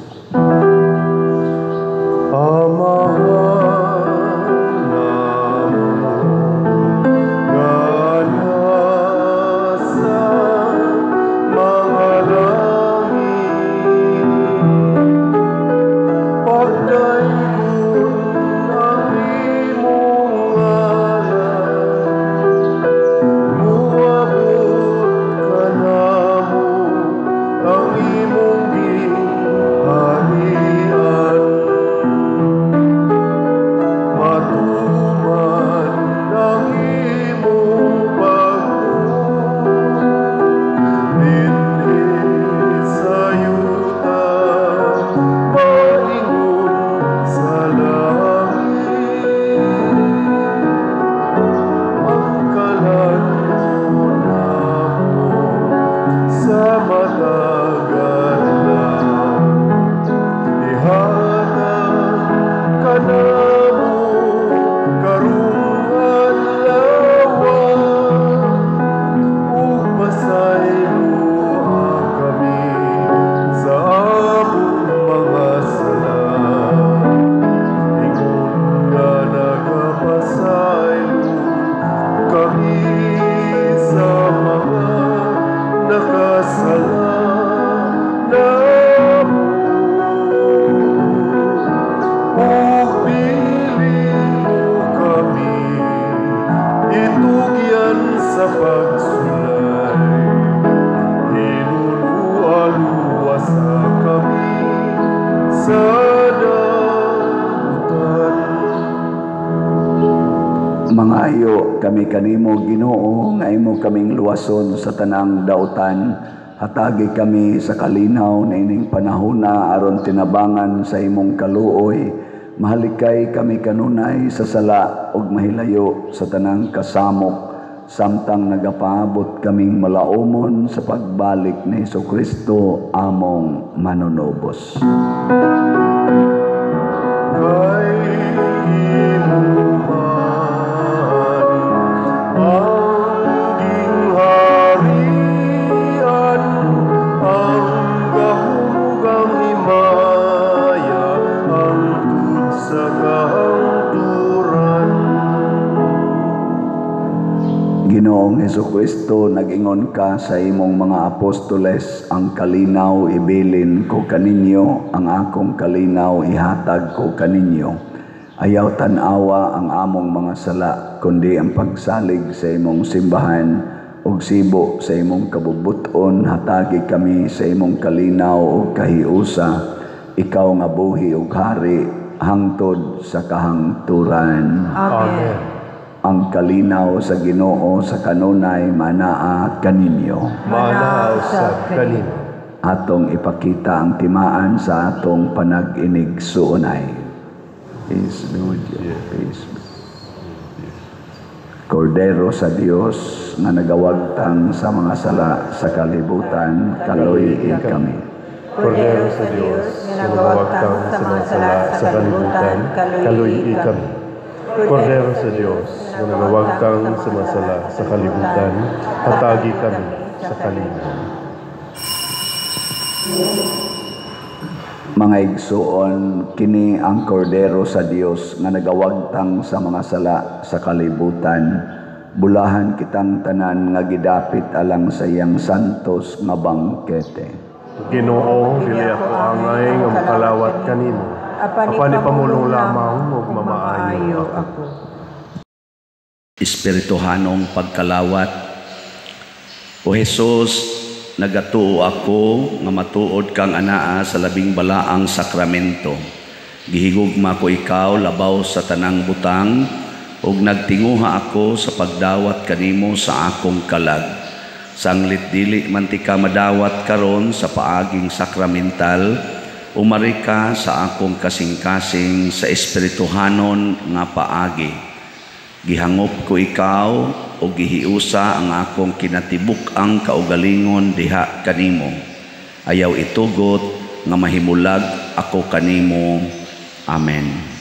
Speaker 1: Mangayo kami kanimo Ginoo nga imo kaming luwason sa tanang dautan. Hatagi kami sa kalinaw na ining panahona aron tinabangan sa imong kaluoy. Mahalikay kami kanunay sa sala ug mahilayo sa tanang kasamok samtang nagapaabot kaming malaumon sa pagbalik ni Hesukristo among manunobos. Ginoong Hesukristo, nag-ingon ka sa imong mga apostoles, ang kalinaw ibilin ko kaninyo, ang akong kalinaw ihatag ko kaninyo. Ayaw tanawa ang among mga sala, kundi ang pagsalig sa imong simbahan, ug sibo sa imong kabubuton, hatagi kami sa imong kalinaw ug kahiusa, ikaw nga buhi ug hari hangtod sa kahangturan.
Speaker 2: Amen.
Speaker 1: Ang kalinaw sa Ginoo sa kanunay manaa kaninyo.
Speaker 2: Manaaw sa kanino.
Speaker 1: Atong ipakita ang timaan sa atong panag-inig suunay. Peace be with you. Peace be. Kordero sa Dios nga nagawagtang sa mga sala sa kalibutan, kaloy kami.
Speaker 2: Kordero sa Diyos, nga nagawagtang sa mga sala sa kalibutan, kaluy kami. Kordero sa Diyos, nga nagawagtang sa mga sala sa kalibutan, hatagi kami sa kalibutan.
Speaker 1: Mga igsuon, kini ang kordero sa Dios nga nagawagtang sa mga sala sa kalibutan. Bulahan kitang tanan nga gidapit alang sa iyang santos nga bangkete.
Speaker 2: Ginoo, dili ako angay nga makalawat kanimo. Apan ipamulong lamang ug mamaayo ako.
Speaker 1: Espirituhanong pagkalawat. O Jesus, nagatuo ako nga matuod kang anaa sa labing balaang sakramento. Gihigugma ko ikaw labaw sa tanang butang ug nagtinguha ako sa pagdawat kanimo sa akong kalag. Sanglit dili man ti ka madawat karon sa paaging sakramental, umari ka sa akong kasing-kasing sa espirituhanon nga paagi. Gihangop ko ikaw o gihiusa ang akong kinatibuk ang kaugalingon diha kanimo. Ayaw itugot nga mahimulag ako kanimo. Amen.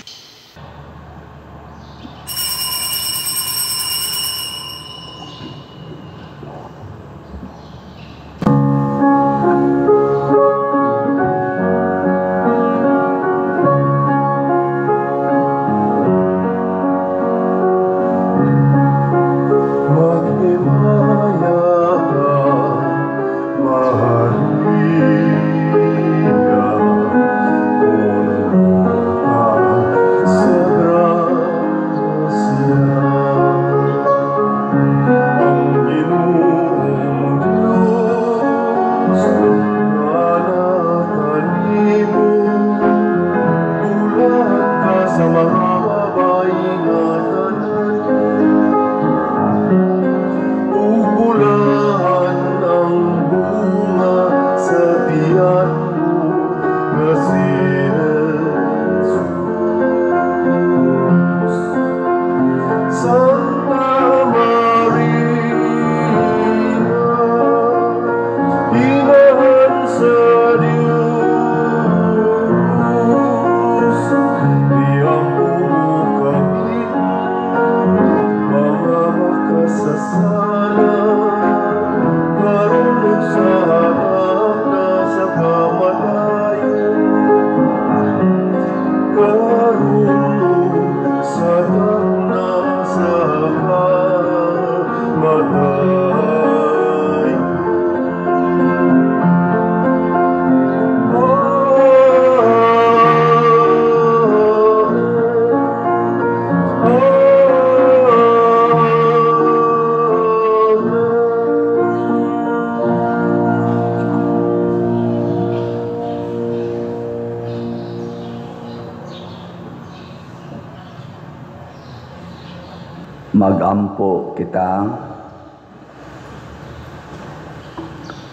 Speaker 1: Magampo kita.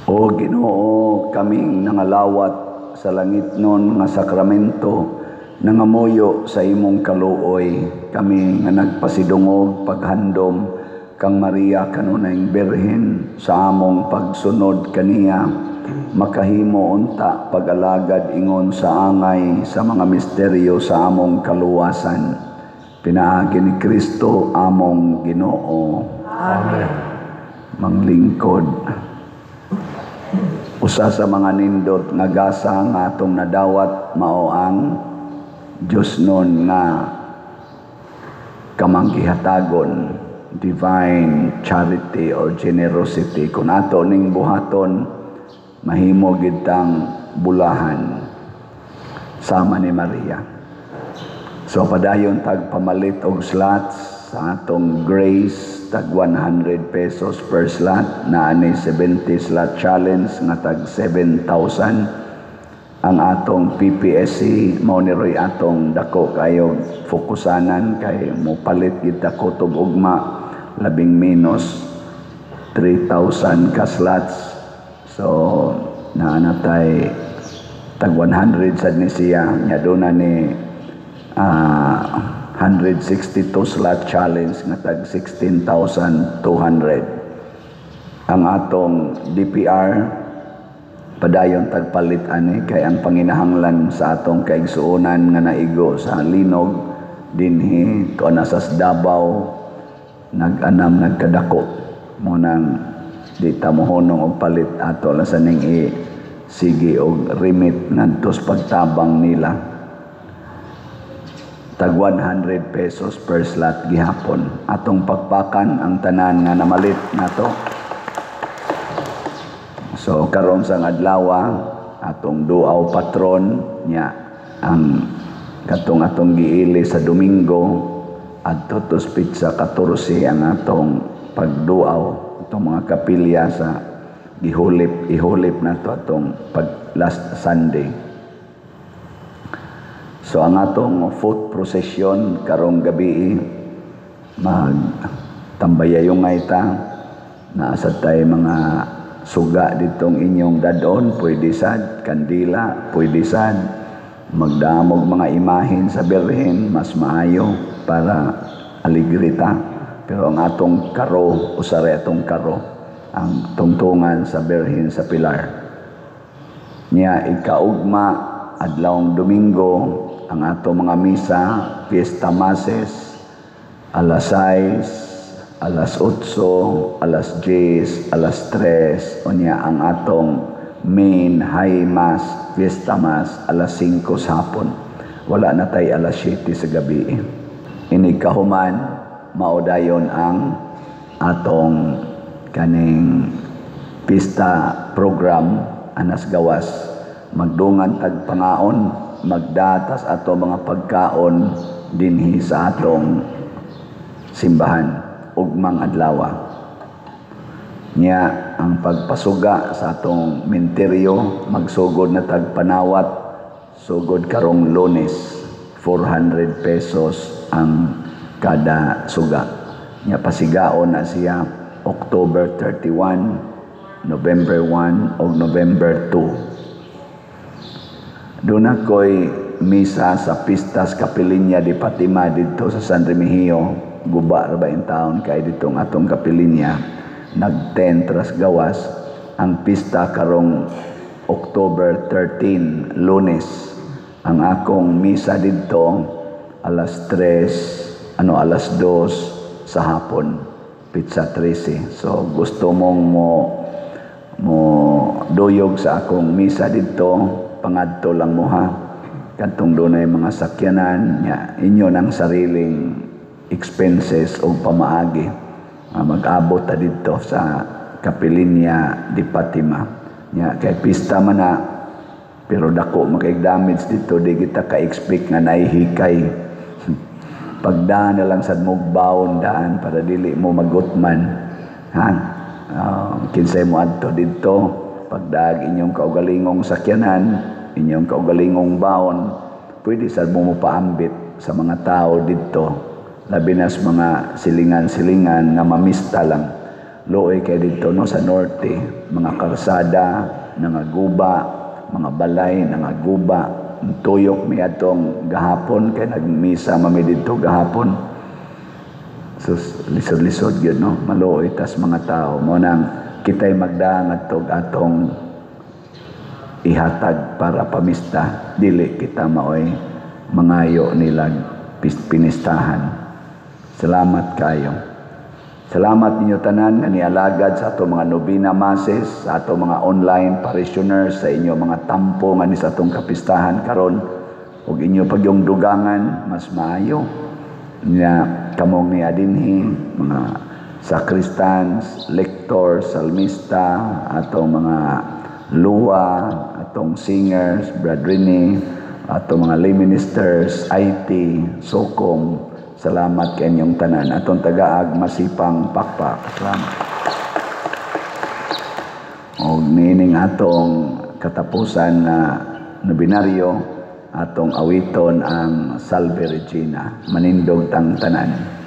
Speaker 1: O Ginoo, kaming nangalawat sa langit nun nga sakramento, nangamuyo sa imong kaluoy, kami nga nagpasidungog paghandom kang Maria kanunayng Birhen sa among pagsunod kaniya, makahimo unta pag-alagad ingon sa angay sa mga misteryo sa among kaluwasan. Pinaagi ni Kristo among Ginoo.
Speaker 2: Amen.
Speaker 1: Manglingkod. Usa sa mga nindot nga gasa nga atong nadawat mao ang Dios nun nga kamanggihatagon, divine charity or generosity. Kung ato ning buhaton, mahimo gid tang bulahan sama ni Maria. So padayon tag pamalit og slots sa atong Grace tag 100 pesos per slot, na ani 70 slot challenge nga tag 7,000. Ang atong PPSC mao ni roy atong dako kayo fokusanan kay mo palit kita kutob ugma labing menos 3,000 ka slots. So naanatay tag 100 sad ni siya nya doon na ni 162 slot challenge nga tag 16,200. Ang atong DPR padayon tagpalit ani kay ang panginahanglan sa atong kaigsuonan nga naigo sa linog dinhi ko nasas Davao nag-anam nagkadako mo nang di ta mohonong og palit ato la sa ning sige og remit ngadto sa pagtabang nila. Tag 100 pesos per slot gihapon. Atong pagpakan ang tanan nga namalit nato. So karon sa adlaw atong duaw patron nya ang atong giili sa Domingo adto to pizza 14 ang atong pagduaw itong mga kapilya sa ihulip nato atong pag last Sunday. So ang atong foot procession karong gabi magtambayayong ta na sa tay mga suga ditong inyong dadon, pwede sad kandila, pwede sad magdamog mga imahin sa Birhen, mas maayo para aligrita. Pero ang atong karo, usare atong karo, ang tungtungan sa Birhen sa Pilar. Nya ikaugma adlawng Domingo ang atong mga misa, Fiesta Masses, alas 6, alas 8, alas 10, alas 3, o niya ang atong main high mass, Fiesta Mass, alas 5 sa hapon. Wala na tayo alas 7 sa gabi. Ini kahuman, maudayon ang atong kaning pista program, anas gawas. Magdungan tag pangaon, magdatas ato mga pagkaon dinhi sa atong simbahan. Ugmang adlaw nya ang pagpasuga sa atong menteryo magsugod na tagpanawat sugod karong Lunes 400 pesos ang kada suga nya pasigaon na siya October 31, November 1 o November 2. Doon ako'y misa sa Pistas Kapilinya di Fatima dito sa San Remigio. Guba ra ba in taon kay ditong atong kapilinya nag-10 tras gawas ang pista karong October 13 Lunes. Ang akong misa dito alas 2 sa hapon, pizza 13. So gusto mong mo duyog sa akong misa dito, pangadto lang mo ha. Kantong dunay mga sakyanan nya inyo ng sariling expenses o pamaagi mag-abot ta dito sa Kapilinya di Fatima nya kay pista man na pero dako makaig-damage dito di kita ka-expect nga naihikay pagdaan na lang sa mugbaon daan para dili mo magutman ha kinsay mo adto dito pagdaag inyong kaugalingong sakyanan inyong kaugalingong baon pwede sad mo paambit sa mga tao dito labi na sa mga silingan-silingan nga mamista lang. Looy kay dito no sa norte, mga karsada, nangaguba, mga balay, nangaguba. Tuyok mi atong gahapon kay nagmisa mami dito gahapon. So lisod-lisod gyud no, malooy tas mga tao mo nang kitay magdaang atong ihatag para pamista dili kita maoy mangayo nila pinistahan. Salamat kayo. Salamat ninyo tanan nga nialagad sa ato mga Novena Masses, sa ato mga online parishioners, sa inyo mga tampo nga ni sa atong kapistahan karon ug inyo pagyong dugangan mas maayo. Nya kamong ni adinhi mga sacristans, lectors, salmista, atong mga luwa, atong singers, brethren, atong mga lay ministers, IT, SOCOM, Salamat kay inyong tanan. Atong tagaag masipang pakpak. Salamat. O nining atong katapusan na nobinaryo, atong awiton ang Salve Regina. Manindog tang tanan.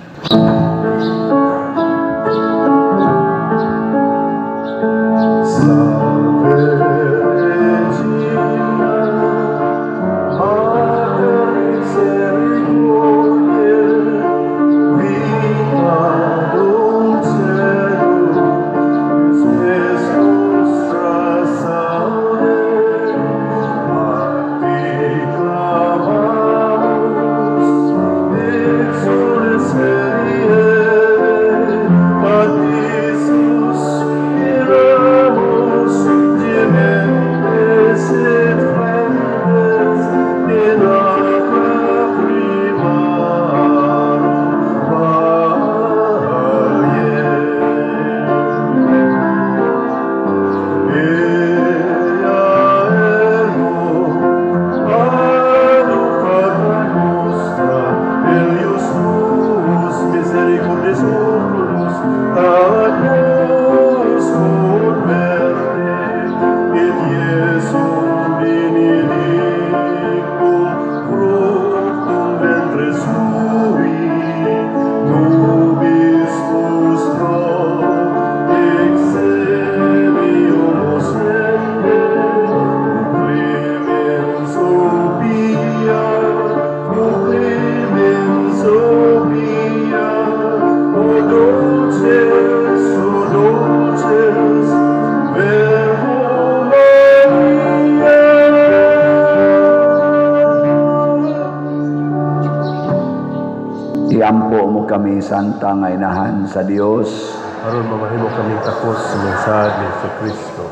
Speaker 1: Iampo mo kami, Santa nga Inahan sa Dios.
Speaker 2: Aron mamahimo kami takos sa mensahad ni Kristo.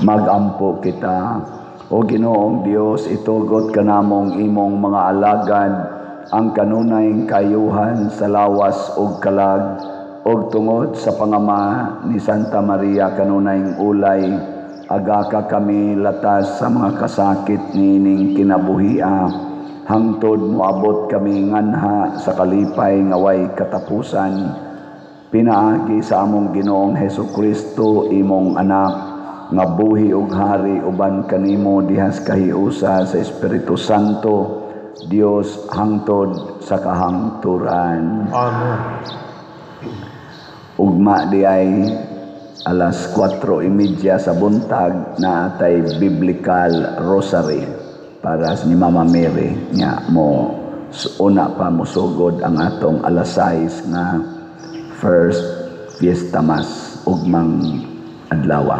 Speaker 1: Magampo kita, o Ginoong Dios, itugot ka namong imong mga alagad ang kanunayng kayuhan sa lawas ug kalag, ug tungod sa pangama ni Santa Maria kanunayng ulay, aga ka kami latas sa mga kasakit nining kinabuhia. Hangtod moabot kami nganha sa kalipay nga way katapusan. Pinaagi sa among Ginoong Hesukristo imong anak nga buhi ug hari uban kanimo dihas kahiusa sa Espiritu Santo, Dios hangtod sa kahangturan.
Speaker 2: Amen.
Speaker 1: Ugma diay alas 4:30 sa buntag na atay Biblical Rosary para ni Mama Mary nga mo una pa musugod ang atong alas 6 nga first Fiesta Mass ugmang adlaw.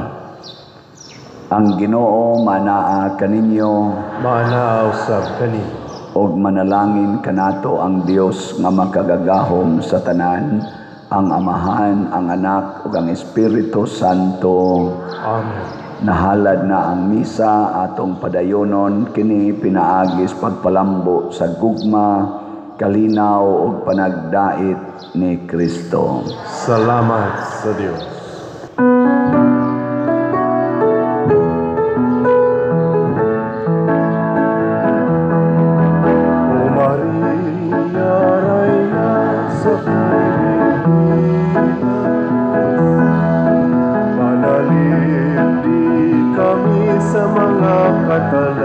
Speaker 1: Ang Ginoo manaa kaninyo,
Speaker 2: Manaa usab kani.
Speaker 1: og manalangin kanato ang Dios nga makagagahom sa tanan, ang Amahan, ang Anak ug ang Espiritu Santo.
Speaker 2: Amen.
Speaker 1: Nahalad na ang misa atong padayonon kini pinaagis pagpalambo sa gugma, kalinaw ug panagdait ni Kristo.
Speaker 2: Salamat sa Dios. O Maria, Reyna sa Pilipinas, manalip di kami sa mga katal